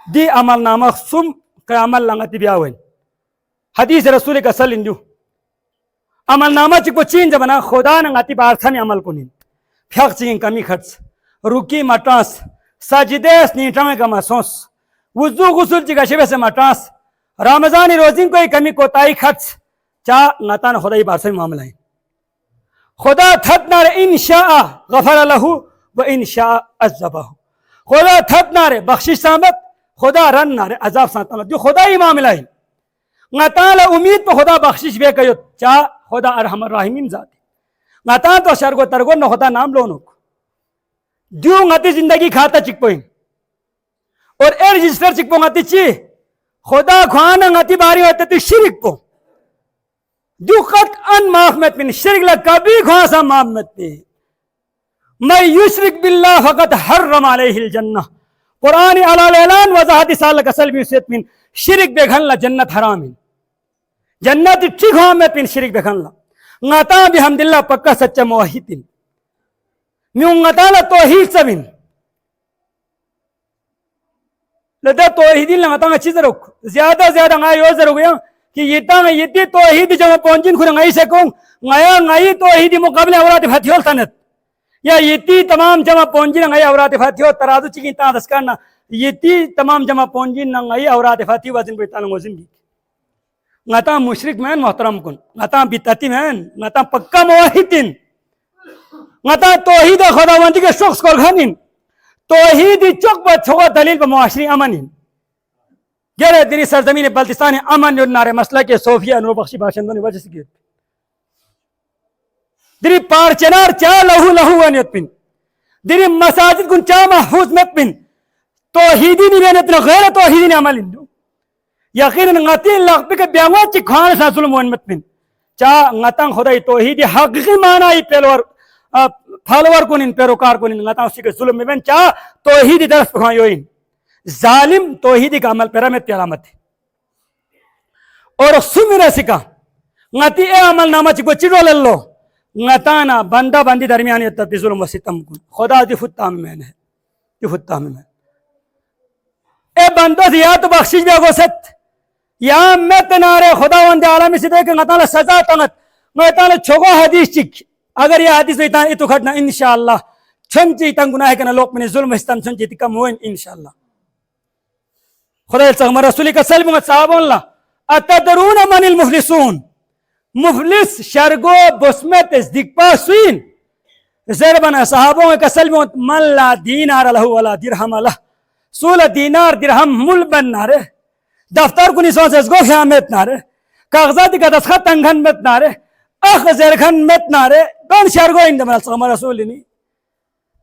[SPEAKER 1] دی عمل نامہ سم قیامل لنگتی بیاوین حدیث رسول کا سل اندیو عمل نامہ چک پو چین جبنا خدا ننگاتی بارتھانی عمل کنین پھیق چکین کمی خرچ رکی مٹانس سجدیس نیٹانے کا محسوس وضو غسل چکا شبہ سے مٹانس رمضانی روزین کوئی کمی کوتائی خرچ چاہ نتان خدای بارسوی معاملہ ہیں خدا تھت نارے انشاء غفر لہو و انشاء عذبہ خدا تھت نارے بخشش سامت خدا رن نارے عذاب سامت جو خدای معاملہ ہیں نتان امید پہ خدا بخشش بے کیوت چاہ خدا ارحم الراحمین ذات نتان تو شرگو ترگو نہ خدا نام لونو جو نتی زندگی کھاتا چک پوئیں اور اے رجسٹر چک پو نتی چی خدا خوانا نتی باری ہوتا تو شرک پو جو قط ان معاف مت پین شرک لگ کبھی خواہ سا معاف مت پین میں یشرک باللہ فقط حرم علیہ الجنہ قرآن علی اعلان وضاحت سال کا سلبی سیت پین شرک بے گھن لا جنت حرام جنت ٹھیک ہوا مت پین شرک بے گھن لا نتا بحمدللہ پکا سچا موحد پین میوں نتا توحید سبین لدہ توحیدین لنگتا گا چیز رکھ زیادہ نگا یو ضرور گیا کہ یہ تی توحید جمع پونجین خور نگائی سے کون نگائی توحیدی مقابل اورات فتحیول تنت یا یہ تی تمام جمع پونجین نگائی اورات فتحیول ترادو چکین تا دس کرنا یہ تی تمام جمع پونجین نگائی اورات فتحیول وزن بیتانا وزن بھی نتا مشرک مین محترم کن نتا بیتاتی مین نتا پکا موحدین نتا توحید خداوندی کے شخص کو گھنین توحیدی چک پر چھوڑا دلیل پر معاشری امن گرے دری سرزمین بلتستان امن نارے مسئلہ کے صوفیہ نور بخشی باشندوں نے وجہ سے گئے دری پارچنار چاہ لہو انیت پن دری مساجد کن چاہ محفوظ مت پن توحیدی نہیں رہنے اتنا غیر توحیدی نہیں عمل اندو یقین نغتی لغبی کے بیانوات چی کھانے سا ظلم ون مت پن چاہ نغتان خدای توحیدی حقیقی معنی پہلوار فالوور کنن پیروکار کنن غتا اسی کے ظلم میں چا توحید درس پھایوین ظالم توحید کا عمل پیرامت علامت ہے اور سمرے سکا غتی اے عمل نامہ چ گچڑو للو غتانا بندہ بندی درمیان تت ظلم و ستم کن خدا دی فتام میں ہے دی فتام میں اے بندو یا تو بخشش دے گوست یا مت نارے خداوند عالم سے دے کہ غتانا سزا تنت غتانا چھگو حدیث چک اگر یہ حدیث ایتا اتو کھٹنا انشاءاللہ چھنچی تن گناہ کنا لوک من ظلم استن چھنچی کم ہوئن انشاءاللہ خدا صلی رسول کا سلم صحابہ اللہ اتدرون من المفلسون مفلس شرگو بسمت ازدقبا سوین زربنا صحابوں کا سلم من لا دینار له ولا درہم له سول دینار درہم مل بن نارے دفتر کنی سون سے ازگو خیامت نارے کاغذاتی کا دستخط تنگھن مت نارے اخ زرخن مت نارے دون شرگو ان دمال صلی رسول نی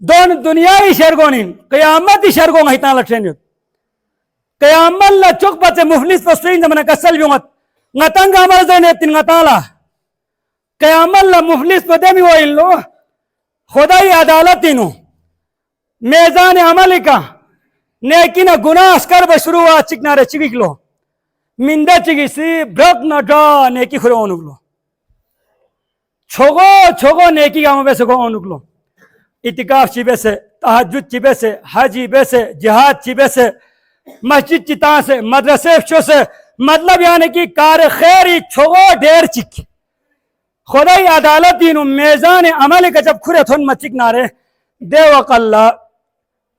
[SPEAKER 1] دون دنیای شرگو نین قیامتی شرگو مہتان لٹھینیت قیام اللہ چک پتے مفلس پسوین دمنا کسل بیومت نتنگ عمل زینیتن نتالا قیام اللہ مفلس پتے میں وہ لو خدای عدالت نو میزان عمل کا نیکین گناہ اسکر بشروع چکنا رے چگی لو مندہ چگی سی برک نہ ڈا نیکی خورو اونگلو چھوگو نیکی کا مبیسے کو اونگلو اتقاف چیبے سے تحجد چیبے سے حجی بے سے جہاد چیبے سے مسجد چیتا سے مدرسے فشو سے مطلب یعنی کہ کار خیری چھوگو دیر چک خدای عدالتی نو میزان عمل کا جب کھرے تھن مچک نارے دے وق اللہ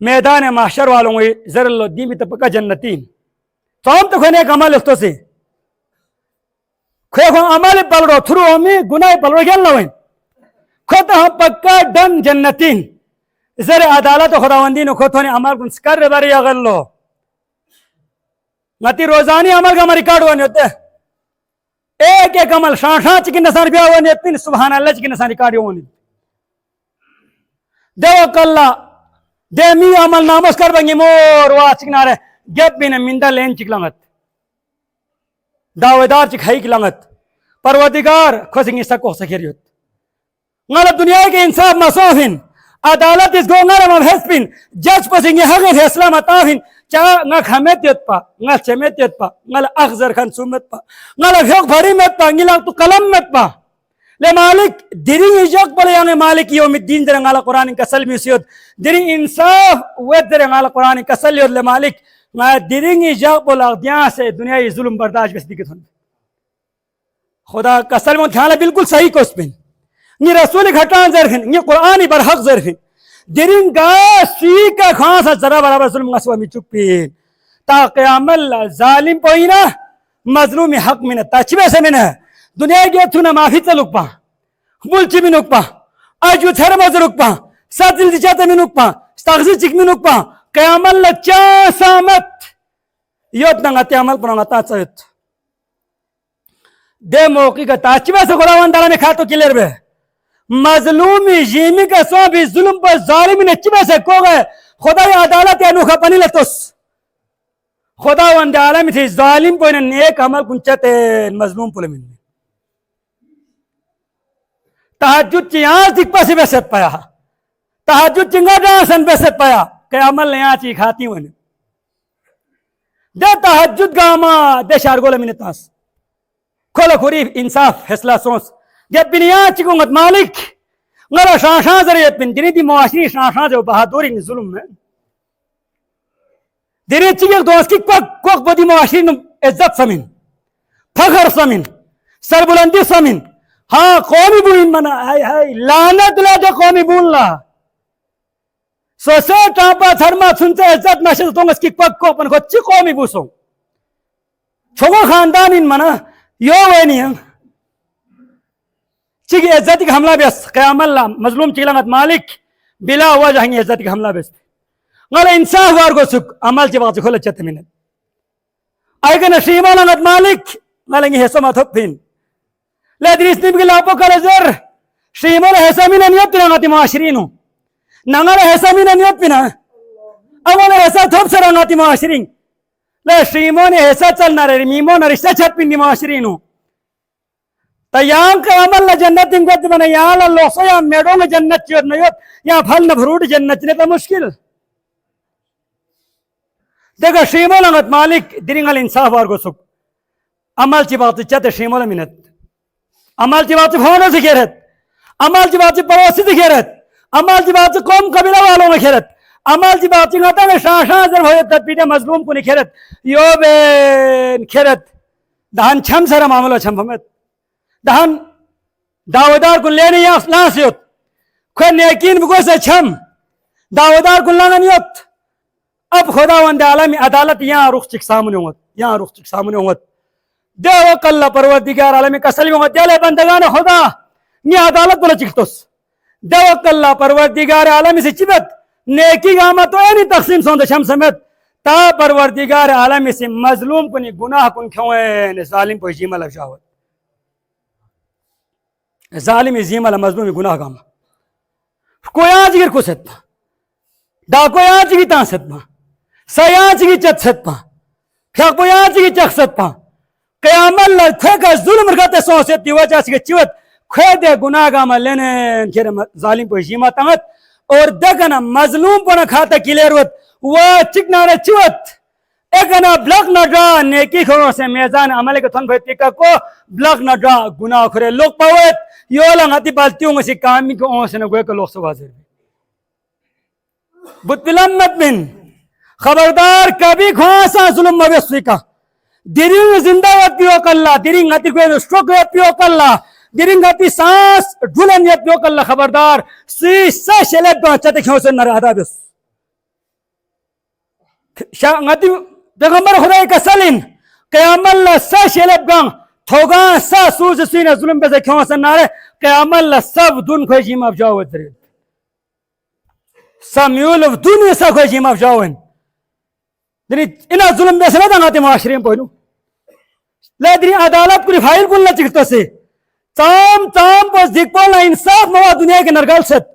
[SPEAKER 1] میدان محشر والوں گئی ذر اللہ دیمی تپکا جنتین تو ہم تو کھنے ایک عمل اختو سے کھوے کھو عمل پلڑو تھرو ہمیں گناہ پلڑو گیا اللہ ہوئیں کھوتا ہم پکا ڈن جنتین ذر عدالت خداوندین کھو تھونے عمل کن سکر باری اغلو نتی روزانی عمل کا ہماری ریکارڈ ہونے ہوتے ایک ایک عمل شان شان چکی نسان بیا ہونے اتنی سبحان اللہ چکی نسان ریکارڈ ہونے دیوک اللہ دیمی عمل ناموس کر بنگی مور واہ چکنا رہے گیب بینے مندہ لین چک لنگت دعویدار چک حیق لنگت پروردگار خوزنگی سکو سکیریت غلط دنیا کے انصاف مصوفین عدالت اس گو نرم حسبین جج پسنگی حقیت اسلام اتافین چاہا نہ کھمیتیت پا نہ چمیتیت پا نہ اخذر خان سومت پا نہ فیق بھری مت پا نہ تو قلم مت پا لے مالک دری جگ پڑے یعنی مالک یوم الدین درنگ آلا قرآن کا سلمی سیود دری انصاف وید درنگ آلا قرآن کا سلیود لے مالک میں درنگی جگ پڑے دیاں سے دنیای ظلم برداشت بس دیکھت ہوں خدا کا سلم کھانا بالکل صحیح کو اس پہ نی رسول گھٹان زرخن نی قرآنی برحق زرخن درین گا سیکا خانسا ذرا برابر ظلم غصوہ میں چپین تا قیام اللہ ظالم پوئینا مظلوم حق میں تچبے سے میں دنیا گیا تھونا معافی تا لک پا بلچی میں نک پا آجو تھر مزر رک پا سات دل دیچاتا میں نک پا ستاغذی چک میں نک پا قیام اللہ چاہ سامت یوت ننگاتی عمل پر ننگاتا چاہت دے موقع کا تاچبے سے خداوند تعالیٰ میں کھاتو کلیر بے مظلومی جیمی کا سو بھی ظلم پر ظالمی نے چبے سے کو گئے خدای عدالت یا نوخا پنی لتوس خداوند عالمی تھی ظالم کو انہیں نیک عمل کنچتے مظلوم پولے من تحجد چی آنس دکھ پاسی بیست پایا تحجد چنگا ڈانسن بیست پایا کہ عمل نے آنچی کھاتی ہوئے دے تحجد گاما دے شارگول من تاس کھولا خوریف انصاف حسلہ سونس جب بنیاد چکونگت مالک نرا شان ذریعت بن دینی دی معاشری شان جو بہادوری نے ظلم میں دینی چکیق دوست کی کوک بدی معاشری نے عزت سمین فخر سمین سربلندی سمین ہاں قومی بولن منا لعنت لا جو قومی بولنا سوسے ٹاپا تھرما سنتے عزت نشد تو اس کی کوک اپن کو چی قومی بوسوں چھوگو خاندان ان منا یو وینی ہیں چکی عزتی کا حملہ بیس قیام اللہ مظلوم چکی لنگت مالک بلا وجہ ہنگی عزتی کا حملہ بیس غل انصاف وارگو سک عمل چی وقت کھولا چت منت آئیگا نشیمہ لنگت مالک غلنگی حصہ مطھب پھین لیدر اس نبی لاپو کل زر شیمہ لحصہ من نیت پی لنگتی معاشرینو ننگا لحصہ من نیت پی نا اول حصہ تھوب سر لنگتی معاشرین لے شیمہ نے حصہ چلنا رہی میمہ نے رشتہ چھت پی معاشرینو تیام کا عمل جنت ان کو بنا یا اللہ سو یا میڑوں میں جنت چور نہیں یا پھل نہ فروٹ جنت نے تو مشکل دیکھا شیمو لنگت مالک درنگ الانصاف وارگو سک عمل چی بات چت شیمو لمنت عمل چی بات فونوں سے گھیرت عمل چی بات پڑوسی سے گھیرت عمل چی بات قوم قبیلہ والوں میں گھیرت عمل چی بات چنگاتا میں شاہ شاہ ذر ہوئے تدبیٹ مظلوم کو نہیں گھیرت یو بین گھیرت دہن چھم سر معاملہ چھم فمت دہن دعویدار کن لینے یا لانسیت کوئی نیکین بگو سے چھم دعویدار کن لانا نیت اب خداوند عالم عدالت یہاں رخ چک سامنے ہوت یہاں رخ چک سامنے ہوت دیو اللہ پروردگار عالم کسلی ہوت دیلے بندگان خدا نی عدالت بلا چکتوس دیو اللہ پروردگار عالم سے چبت نیکی گاما تو اینی تقسیم سوند شم سمیت تا پروردگار عالم سے مظلوم کنی گناہ کن کھوئن ظالم کو جیمہ لفشاوت ظالم جیمہ لمظلوم گناہ گاما کوئی آج گر کو ست پا دا کوئی آج گی تان ست پا سیاج کی چت ست پا پھیک پویاج کی چک ست پا قیام اللہ کھوے کا ظلم رکھتے سو سے تی وجہ سے چوت کھوے دے گناہ گاما لینے کھیر ظالم پو جیمہ تانت اور دکنا مظلوم پونا کھاتا کلیر وت وہ چکنا نے چوت ایکنا بلک نہ ڈرا نیکی کھروں سے میزان عملے کے تھن بھیتی کا کو بلک نہ ڈرا گناہ کھرے لوگ پاوت یو لنگاتی بالتیوں میں سے کامی کو اون سے نگوے کا لوگ سوازر بت پلم مت بن خبردار کبھی کھواسا ظلم مویسوی کا دیرین زندہ وقت پیو کاللہ دیرین غتی کوئی سٹروک وقت پیو کاللہ دیرین غتی سانس ڈھولن وقت پیو کاللہ خبردار سی سا شلیب گاں چاہتے کھوں سے نر آدھا بیس غتی پیغمبر خدای کا سلین قیام اللہ سا شلیب گاں تھوگاں سا سوز سین ظلم بیسے کھوں سے نارے قیام اللہ سب دن کوئی جیم اف جاوت درید سا میول اف دن سا کوئی جیم اف جاوت دنی انا ظلم بے سنہ دنگاتے معاشرین پہنو لے دنی عدالت کو رفائل کن لچ کتا سے تام پس دیکھ پولنا انصاف موا دنیا کے نرگل ست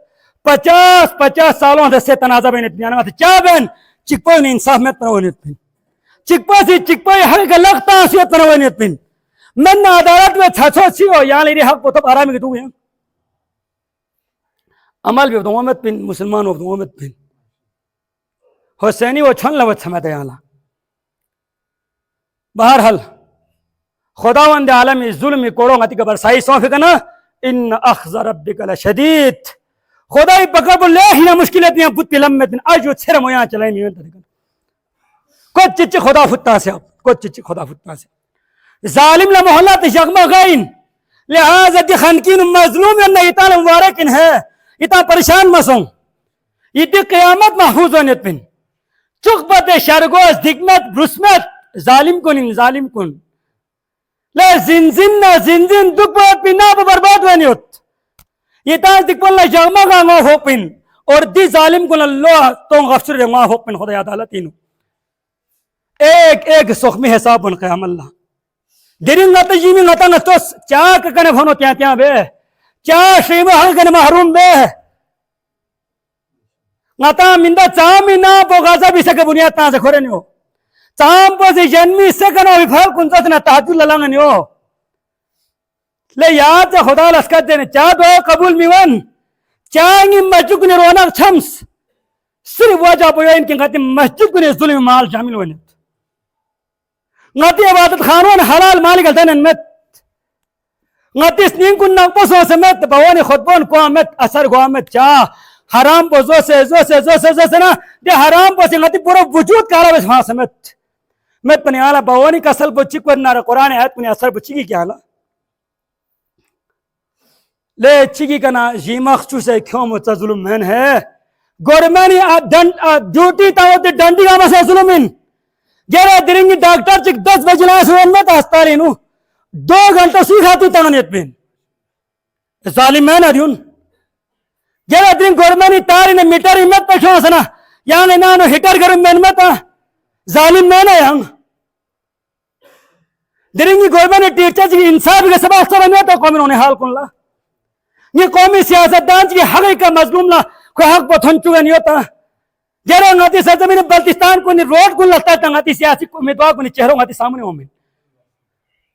[SPEAKER 1] 50 سالوں دستے تنازع بین اتنی آنگا تھا چاہ بین چک پوئی نے انصاف میں تنوانی اتنی چک پوئی حق لگتا سی تنوانی اتنی من عدالت میں چھچو سی ہو یہاں لیری حق پتب آرامی کی دو ہیں عمل بھی ابدو امت پین مسلمان ابدو امت پین حسینی وہ چھن لوت سمت ہے اللہ بہرحال خداوند عالم ظلم کوڑوں گا تک برسائی سوفی کنا ان اخذ ربک لشدید خدای پکر لے ہی نہ مشکلت نہیں بت لمت اجو چھر مویاں چلائیں میون تک کچھ چچ خدا فتا سے کچھ چچ خدا فتا سے ظالم لا محلہ تشغما غین لہذا دی خنکین مظلوم یا ایتان مبارکن ہے ایتان پریشان مسوں یہ قیامت محفوظ ہونیت پن چکبت شرگوز دگمت برسمت ظالم کن لے زنزن دک بہت پی نا برباد ونیوت یہ تاز دک پن لجغمہ گا ماں ہو پن اور دی ظالم کن اللہ تو غفصر دے ماں ہو پن خدا عدالتینو ایک سخمی حساب بن قیام اللہ درین نتا جیمی نتا نتوس چاہ کنے بھونو تیاں بے چاہ شریمہ حق کنے محروم بے نتا مندہ چاہمی نا پو غازہ بھی سکے بنیاد تاں سے کھورے نہیں ہو چاہم پو سے جنمی سکنو وفال کنسا سنا تحجل للانگا نہیں ہو لے یاد سے خدا لسکت دینے چاہ دو قبول میون چاہنگی مسجد کنی رونق چھمس صرف وجہ پویا ان کی غاتی مسجد کنی ظلم مال شامل ہونے غاتی عبادت خانون حلال مالک الدن مت غاتی سنین کن نقصو سمت بوانی خطبون قوامت اثر قوامت چاہ حرام پو زو سے نا دے حرام پو سے غاتی پورا وجود کارا بس وہاں سمت مت پنی آلا بوانی کسل پو چک ورنار قرآن آیت پنی اثر پو چکی کیا آلا لے چکی کنا جیمخ چو سے کیوں مجھا ظلم من ہے گورمانی ڈیوٹی تاوتی ڈنڈی گاما سے ظلمین گیرے درنگی ڈاکٹر چک 10 بجلائے سوان میں تاستاری نو 2 گھنٹہ سیکھا تو تانیت بین ظالم میں نا دیون گیرے درنگ گورمانی تاری نے میٹر امت پہ سنا یعنی نانو ہٹر گرم میں متا ظالم میں نا یہاں درنگی گورمانی ٹیچر چکی انصاف کے سبا اختر میں تو قومی انہیں حال کن لا یہ قومی سیاست دان چکی حقی کا مظلوم لا کوئی حق پتھن چوگا نہیں ہوتا جیرے ناتی سرزمین بلتستان کو روڈ کو لگتا ہے ناتی سیاسی امیدوار کو چہروں ناتی سامنے ہوں میں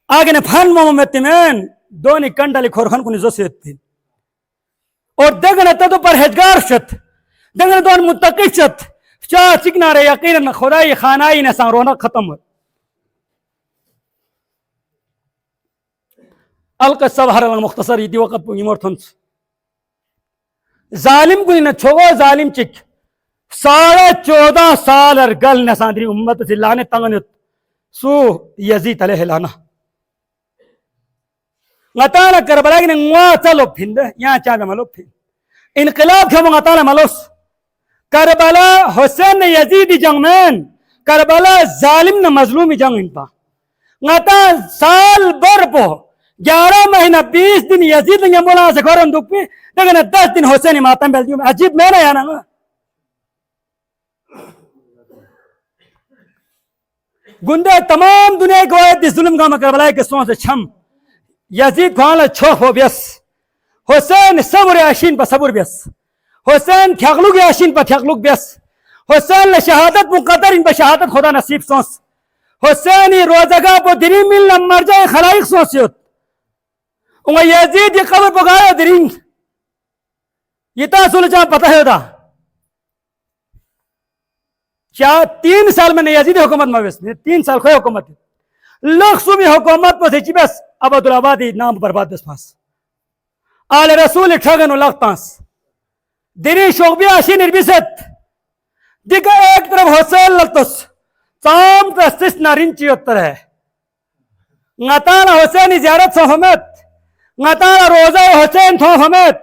[SPEAKER 1] آگے نے پھن مومت میں دونی کنڈلی خورخن کنی زوسیت پین اور دگن تدو پرہیزگار شت دگن دون متقی شت چاہ چکنا رہے یقینا خدای خانائی نسان رونق ختم ہوئی القصہ بحر المختصر یہ دی وقت پونگی مورتھنس ظالم کنی نہ چھوگو ظالم چک 14.5 سال ارگل نسان دری امت سے لانے تنگنت سو یزید علیہ لانا غطانا کربلا کی نگواتا لو پھند یہاں چاہتا ملو پھند انقلاب کھا غطانا ملوس کربلا حسین یزید جنگ مین کربلا ظالم نہ مظلوم جنگ ان پا غطا سال بر پو 11 مہینہ 20 دن یزید نے بولا سے گورن دکھ پی لیکن 10 دن حسین ماتم بیل دیوں عجیب میں نہ یانا گندے تمام دنیا کو آیت ظلم کا کربلا کے سون سے چھم یزید کھوانا چھوخ ہو بیس حسین صبر عشین پا صبر بیس حسین تھیقلوگ عشین پا تھیقلوگ بیس حسین شہادت مقدر ان پا شہادت خدا نصیب سونس حسینی روزگاہ پا دری ملنا مرجع خلائق سونسیت انگا یزید یہ قبر پا گایا درین یہ تاثول جہاں پتہ ہے دا 3 سال میں نے یزید حکومت مویس 3 سال خوی حکومت لخصو میں حکومت پا سیچی بس عبدالعبادی نام برباد دس پاس آل رسول ٹھگن و لغت پاس دری شوقبی آشین اربیست دیکھا ایک طرف حسین لطس تام تستس نارنچی اتر ہے غطانا حسینی زیارت سو حمد غطانا روزہ حسین سو حمد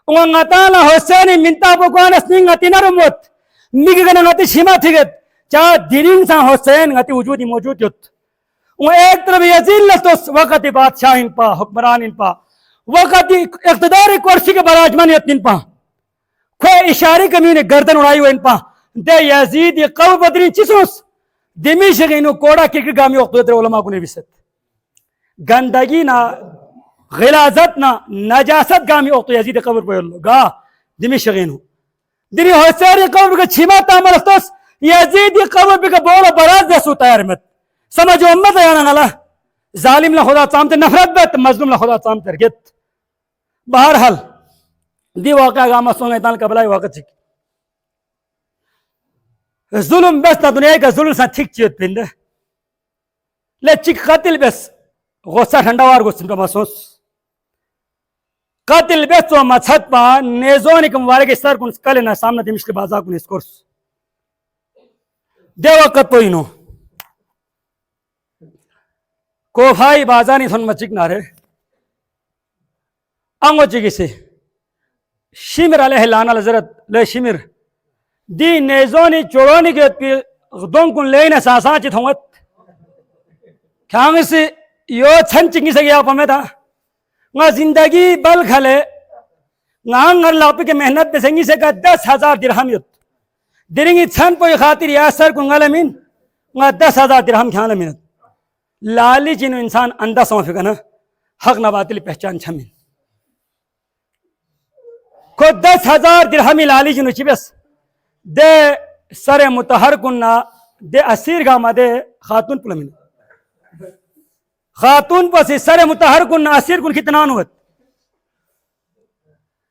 [SPEAKER 1] غطانا حسینی منتا بکوانس نی غطی نرمت نگی گنا غطی شما تھگت چاہ دینین سا حسین غطی وجودی موجود جت ایک طرف یزید لطس وقت بادشاہ ان پا حکمران ان پا وقت اقتدار کرسی کے براجمانیت ان پا کوئی اشاری کمینے گردن اڑائی ہوئے ان پا دے یزید یہ قوم بدرین چیسوس دمی شغینو کوڑا کرکر گامی اقتدار علماء کو نویست گندگی نا غلازت نا نجاست گامی اقتدار یزید قبر پر اللہ گا دمی شغینو دنی حسین قبر پر چھیما تعمل استوس یزید قبر پر بولا براز دے سو تیار مت سمجھو امت ہے نا ظالم لا خدا چامتے نفرت بیت مظلوم لا خدا چامتے رگت بہرحال دی واقعہ گاما سونگا اتان قبلائی واقع چک ظلم بس نا دنیا کا ظلم سا ٹھیک چیت پندے لے چک قتل بس غصہ ٹھنڈاوار گوشن پہ محسوس قتل بس تو مچھت پا نیزونی کم وارے کے سر کن کلے نا سامنا دمشق بازا کن اس کورس دے وقت پوئی نو کوفائی بازانی تھن مچک نارے انگو چکی سے شمر علیہ لانا لزرت لے شمر دی نیزونی چوڑونی کے دون کن لینا ساسان چی تھونگت کھانگی سے یو چھن چنگی سے گیا پا تھا نا زندگی بل کھلے نا انگر لاپی کے محنت دے سنگی سے کہا 10,000 درہم یت درنگی چھن پوئی خاطر یا سر کن غلمین نا 10,000 درہم کھانا منت لالی جنو انسان اندہ سمجھ فکر نا حق نہ باطل پہچان چھمین کو 10,000 درہمی لالی جنو چی بس دے سر متحر کننا دے اسیر گاما دے خاتون پلمین خاتون پسی سر متحر کننا اسیر کن کتنا نوت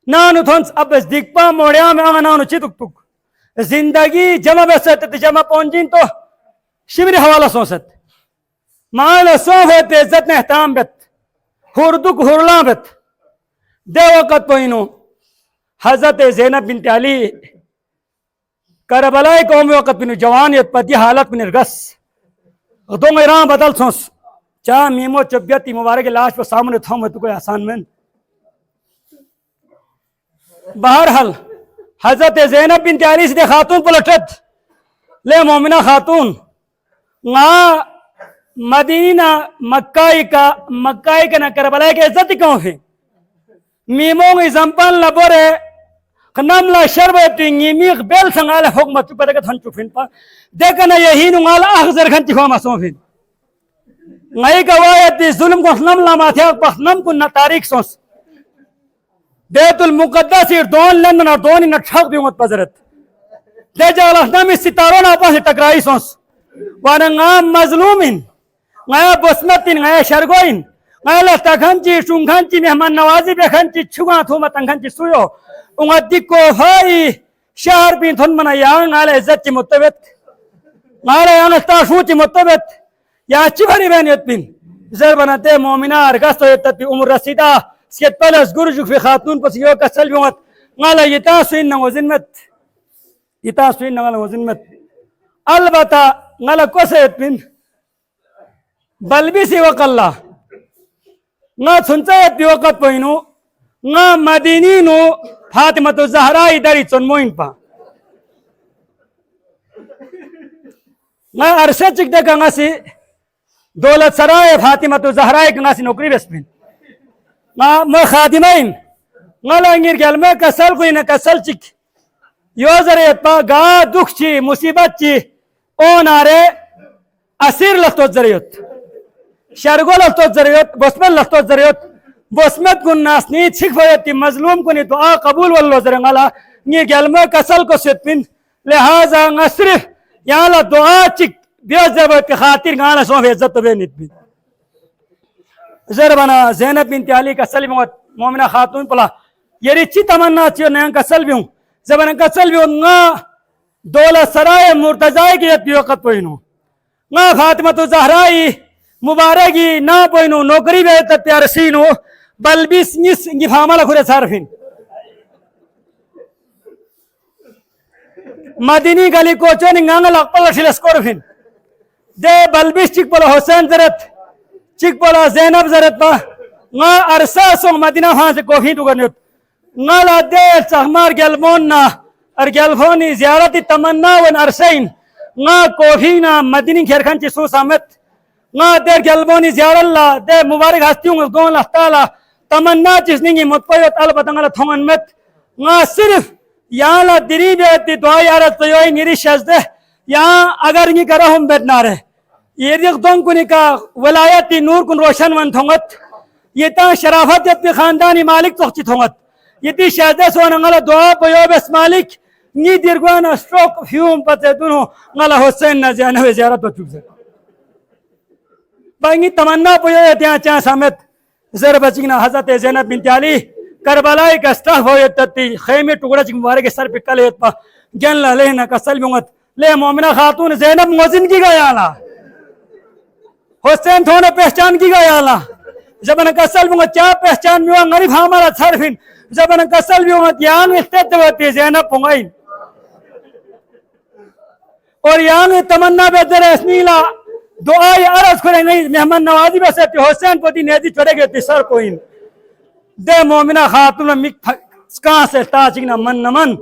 [SPEAKER 1] نانو تھونس اب اس دیکپا موڑیا میں آگا نانو چی تک تک زندگی جمع بست جمع پونجین تو شمری حوالہ سوست مانا صوفت عزت نے احتام بیت حردک حرلان بیت دے وقت پوئنو حضرت زینب بنت علی کربلائی قومی وقت پینو جوانیت پتی حالت پینر گس دونگ ایران بدل سونس چاہ میمو چبیتی مبارک لاش پر سامنے تھوم تو کوئی آسان من بہرحال حضرت زینب بنت علی سے خاتون پلٹت لے مومنہ خاتون نا مدینہ مکائی کا نہ کربلائی کے عزت کیوں ہے میموں کی زمپان لبورے خنام لا شربتی نیمیق بیل سنگال حکمت چکا دکت ہن چکفین پا دیکھنا یہی نگال اخذر کھنچی خواہ مسوں فین نئی قوایت دی ظلم کو خنم لا ماتھیا پخنم کو نہ تاریخ سونس بیت المقدس دون لندن اور دونی نہ ٹھاک بیومت پذرت دے جاگل اخنامی ستارون آپا سے ٹکرائی سونس وانا نام مظلومین نیا بسمتین نیا شرگوین ngala takhanchi shungkhanchi mehman nawazi bekhanchi chuga thuma tangkhanchi suyo ungadi ko hai shahar bin thon mana yang ngala izzat chi mutabet ngala yang ta shu chi mutabet ya chi bari beniyat bin zar banate mu'mina argas to yat umur rasida سيت بلس جرجك في خاتون بس يوكا سلبيوت ngala yitasu inna wazinmat yitasu inna ngala wazinmat albata ngala kosayet bin balbisi waqalla nga sunsayet bi waqat poinu nga madininu fatimatu zahra idari chonmoin pa nga arsachik de ngasi dolat saray fatimatu zahra ngasi nokri besbin ما خادمين ngala ngir gelme kasal kuyna kasal chik yozare pa ga dukhchi musibatchi onare asir lahtot zariyot shargol lahtot zariyot bosmal lahtot zariyot bosmat kun nasni chik fayati mazlum kuni dua qabul wallo zare ngala ngir gelme kasal ko setpin lihaza ngasrif yala dua chik biazabat ki khatir ngala so izzat to benit bin زربنا زینب بنت علی کا سلبیوں مومنہ خاتون پلا یہ رچی تمنا چیو نیان کا سلبیوں زبنا کا سلبیوں نا دولہ سرائے مرتضائی کی یتی وقت پوینو نا فاطمہ زہرائی مبارکی نا پوینو نوکری بیتا پیارسینو بل بیس نیس انگی فامالا خورے صارفین مدینی گلی کوچونی نگانگل اقبال شلس کورفین دے بل بیس چک پلا حسین زرت چک پولا زینب زرت با nga arsasong madina hanse kofi duganut nga la de sahmar gelmon na ar gelfoni ziyarati tamanna wan arsain nga kofi na madini kherkhan chi su samet nga der gelmoni ziyaralla de mubarak hastiung gon la taala tamanna chisningi mutpayot al batangala thongan met nga sirf ya la diri be ti dua yarat toy ngiri shazde ya agar ni karahum bednare یہ دون کنی کا ولایتی نور کن روشن one تھونگت یہ تا شرافت اپنی خاندانی مالک تخچی تھونگت یہ تی شہدہ سوان انگلا دعا پیو بس مالک نی دیرگوانا سٹروک فیوم پتے دونوں انگلا حسین نزیانوی زیارت و چوک زیارت بانگی تمنا پیو یتیاں چاہ سامت زر بچگنا حضرت زینب بنت علی کربلائی کا سٹاف ہویتی خیمی ٹکڑا چک مبارک سر پہ کلیت پا جن لینا کا سلبیونت لے مومنہ خاتون زینب موزن کی گیا لا حسین تھوڑا پہچان کی گیا اللہ زبان کسل بونگا چاہ پہچان میوہ غریب ہمارا صرفین زبان کسل بونگا یہاں استعدواتی زینب پونگائن اور یہاں تمنا بیدر اسمیلہ دعائی عرض کریں گئی مہمان نوازی بسیتی حسین پوٹی نیدی چھوڑے گئے تی سر کوئین دے مومنہ خاتون کہاں سے تاچگنا من نمن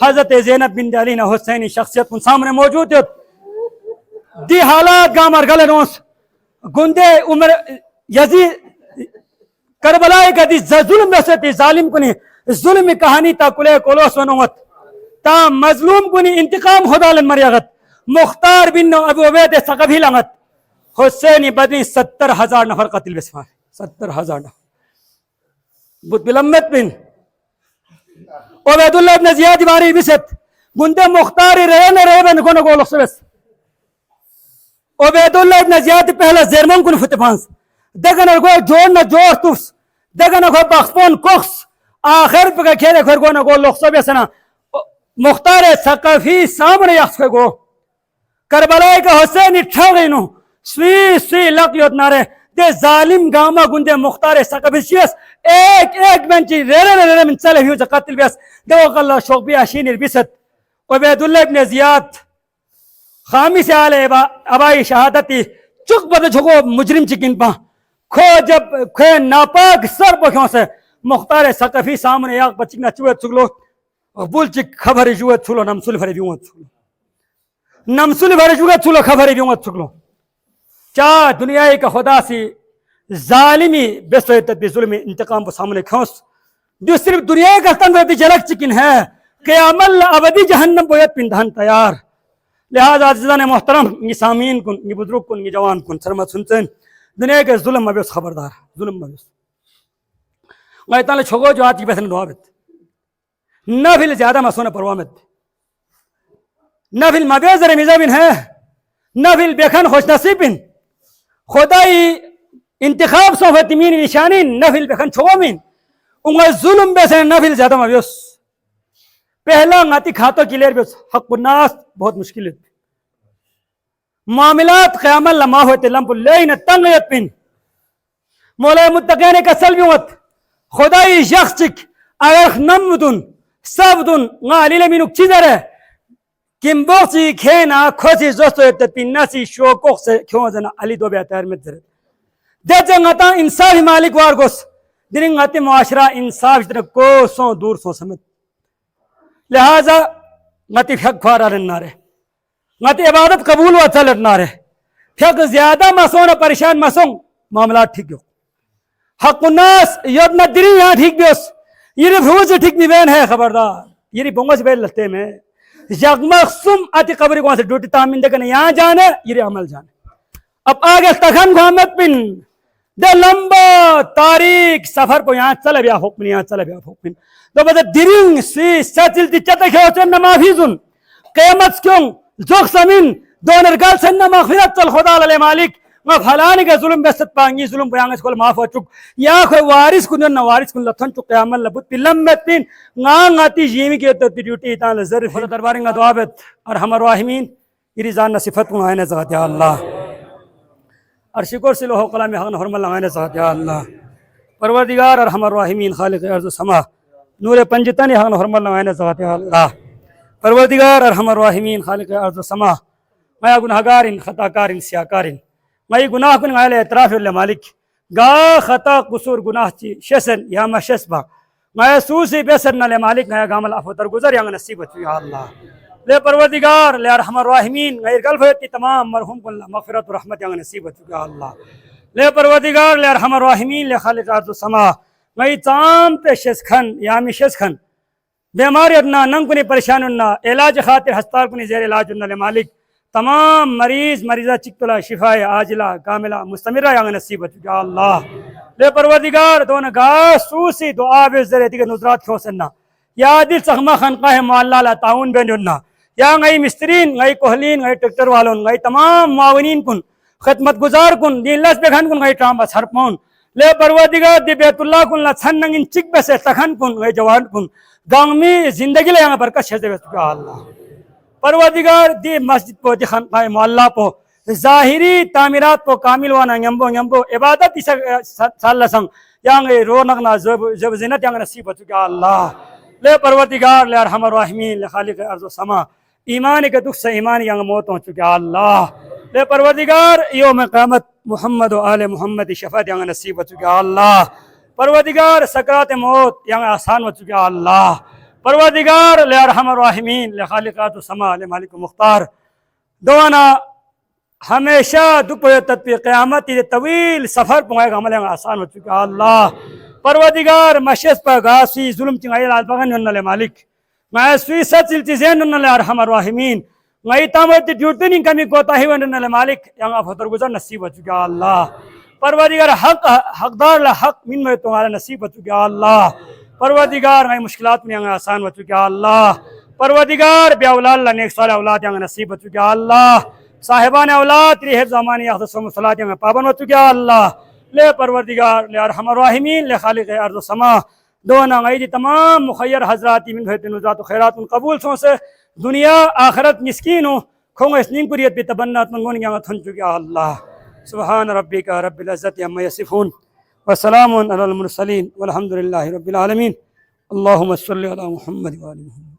[SPEAKER 1] حضرت زینب بن علینا حسینی شخصیت کن سامنے موجود ہے دی حالات گامر گلے نوس گندے عمر یزید کربلائی کا دی ظلم میں سے تی ظالم کنی ظلم کہانی تا کلے کولوس ونوت تا مظلوم کنی انتقام خدا لن مریغت مختار بن ابو عبید ثقفی لنگت حسینی بدنی 70,000 نفر قتل بسفار 70,000 نفر بود بلمت بن عبید اللہ ابن زیاد باری بست گندے مختاری رہے بن کونو کولوس بس عبید اللہ ابن زیاد پہلا زیرمن کن فتفانس دگن اگو جوڑ نہ جوڑ توس دگن اگو بخفون کوخس آخر پکا کھیرے کھر گو نگو لخصو بیسنا مختار ثقفی سامنے یخس گو کربلائی کا حسینی ٹھاگینو سوی لقیوت نارے دے ظالم گاما گندے مختار ثقفی شیس ایک بنچی ریرے من چلے ہیو جا قتل بیس دو اللہ شوق بی آشینی بیست عبید اللہ ابن زیاد خامی سے آلے ابائی شہادتی چک بدے چھکو مجرم چکن پا کھو جب کھو ناپاک سر پکھوں سے مختار ثقفی سامنے یاق بچکنا چویت چکلو بول چک خبری جویت چلو نمسول بھری بیوت چکلو نمسول بھری جویت چلو خبری بیوت چکلو چاہ دنیای کا خدا سی ظالمی بیسویت تی ظلمی انتقام پا سامنے کھونس جو صرف دنیای کا ستن بیتی جلک چکن ہے قیامل ابدی جہنم بویت پندھان تیار لہذا عزیزان محترم یہ سامین کن یہ بزرگ کن یہ جوان کن سرمت سنسن دنیا کے ظلم مبیس خبردار ظلم مبیس میں اتنا چھوگو جو آتی بیسن دعابت نفل زیادہ مسونہ پروامت نفل مبیز رمیزہ بن ہے نفل بیکھن خوش نصیب بن خدای انتخاب سو فتمین نشانی نفل بخن چھوامین انگا ظلم بیسن نفل زیادہ مبیوس پہلا ناتی کھاتو کلیر بیوس حق الناس بہت مشکل ہے معاملات قیام اللہ ما ہوتے لمپ لین تنگیت پین مولا متقین کا سلویوت خدای شخص چک اگر نمدن سبدن غالی لمنک چیزر ہے کم بوچی کھینا کھوسی زوستو یتپین ناسی شوکوخ سے کیوں زنا علی دو بیاتر مدر دیتے ngata انصاف مالک وارگوس دنیں ngati معاشرہ انصاف جتنا کو سو دور سو سمت لہذا ngati فیق فارا رننا رہے ngati عبادت قبول و اچھا لڑنا رہے فیق زیادہ مسون پریشان مسون معاملات ٹھیک گو حق الناس یدنا دری یہاں ٹھیک بیوس یہ رفوز ٹھیک نیوین ہے خبردار یہ بونگس بیل لگتے میں یغمق سم آتی قبری کون سے ڈوٹی تامین دے کنے یہاں جانے یہ عمل جانے اب آگے تخن محمد بن دے لمبا تاریخ سفر کو یہاں چلے بیا حکم یہاں چلے بیا حکم تو بدا درنگ سی سچل تی چتا کھوچن نمافیزن قیمت کیوں زخ سمین دونر گل سن مغفرت چل خدا للے مالک ما پھلانی کا ظلم بیست پانگی ظلم کو یانگس کول معاف ہو چک یا کوئی وارث کنن نہ وارث کن لتھن چک قیامت لبت لمت پین ngati جیمی کے تو ڈیوٹی تان ظرف خدا دربار کا دعابت ارحم الراحمین یہ زان صفت کو ہے ذات یا اللہ عرش کرسی لوح قلم حق حرم اللہ ہے ذات یا اللہ پروردگار ارحم الراحمین خالق ارض و سما نور پنجتن حق حرم اللہ ہے ذات یا اللہ پروردگار ارحم الراحمین خالق ارض و سما میں گناہگار خطا کار سیاکار میں گناہ کن غائل اعتراف اللہ مالک گا خطا قصور گناہ چی شسن یا ما شسبا میں سوسی بیسر نلے مالک میں گامل عفو در گزر یا نصیبت یا اللہ لے پروردگار لے ارحم الراحمین غیر گلف ہوتی تمام مرحوم کن مغفرت و رحمت یا نصیبت یا اللہ لے پروردگار لے ارحم الراحمین لے خالق ارض و سما میں تام تے شسخن یا می شسخن بیماری ادنا ننگ کنی پریشان اننا علاج خاطر ہسپتال کنی زیر علاج اننا لے مالک تمام مریضہ چکتلا شفا عاجلہ کاملہ مستمرہ یا نصیبت یا اللہ لے پروردگار دون گاہ سوسی دعا بزر دیگر نظرات کھو سننا یا دل سخمہ خنقاہ معلالہ تعاون بین اننا یا غی مسترین غی کوہلین غی ٹکٹر والون غی تمام معاونین کن خدمت گزار کن دین لس بکھن کن غی ٹرام بس ہرپون لے پروردگار دی بیت اللہ کن لچھن نگن چک بسے تکھن کن غی جوان کن گاؤں میں زندگی لے یہاں برکت شہزے بس یا اللہ پروردگار دی مسجد پو دی خانقاہ معلّہ پو ظاہری تعمیرات پو کامل وانا نمبو عبادت سال سنگ یانگے رونقنا زب زینت یانگ نصیب چکا اللہ لے پروردگار لے ارحم الراحمین لے خالق ارض و سما ایمان کے دکھ سے ایمان یانگ موت ہو چکا اللہ لے پروردگار یوم قیامت محمد و آل محمد شفاعت یانگ نصیب چکا اللہ پروردگار سکرات موت یانگ آسان ہو چکا اللہ پروردگار لے ارحم الراحمین لے خالقات و سما لے مالک و مختار دوانا ہمیشہ دپوی تطبیق قیامت طویل سفر پہنگائے گا عمل آسان ہو چکا اللہ پروردگار مشیس پر گاسی ظلم چنگائی لالبغن انہا لے مالک میں سوی ست سلتی زین انہا لے ارحم الراحمین میں تامویتی ڈیوٹنی کمی کوتا ہی انہا لے مالک یہاں فتر گزر نصیب ہو چکا اللہ پروردگار حقدار لحق من میں تمہارا نصیب ہو چکا اللہ پروردگار میں مشکلات میں یہاں آسان ہو چکا اللہ پروردگار بے اولاد اللہ نیک صالح اولاد یہاں نصیب ہو چکا اللہ صاحبان اولاد تری حفظ امانی اختص و مصلاحات یہاں پابند ہو چکا اللہ لے پروردگار لے ارحم الراحمین لے خالق ارض و سما دونا غیدی تمام مخیر حضراتی من بھیت نزات و خیرات قبول سوں سے دنیا آخرت مسکین ہوں کھونگا اس نیم کریت بھی تبنات منگون یہاں تھن چکا اللہ سبحان ربک رب العزت عما یصفون وسلام علی المرسلین والحمد للہ رب العالمین اللہم صلی علی محمد وآل محمد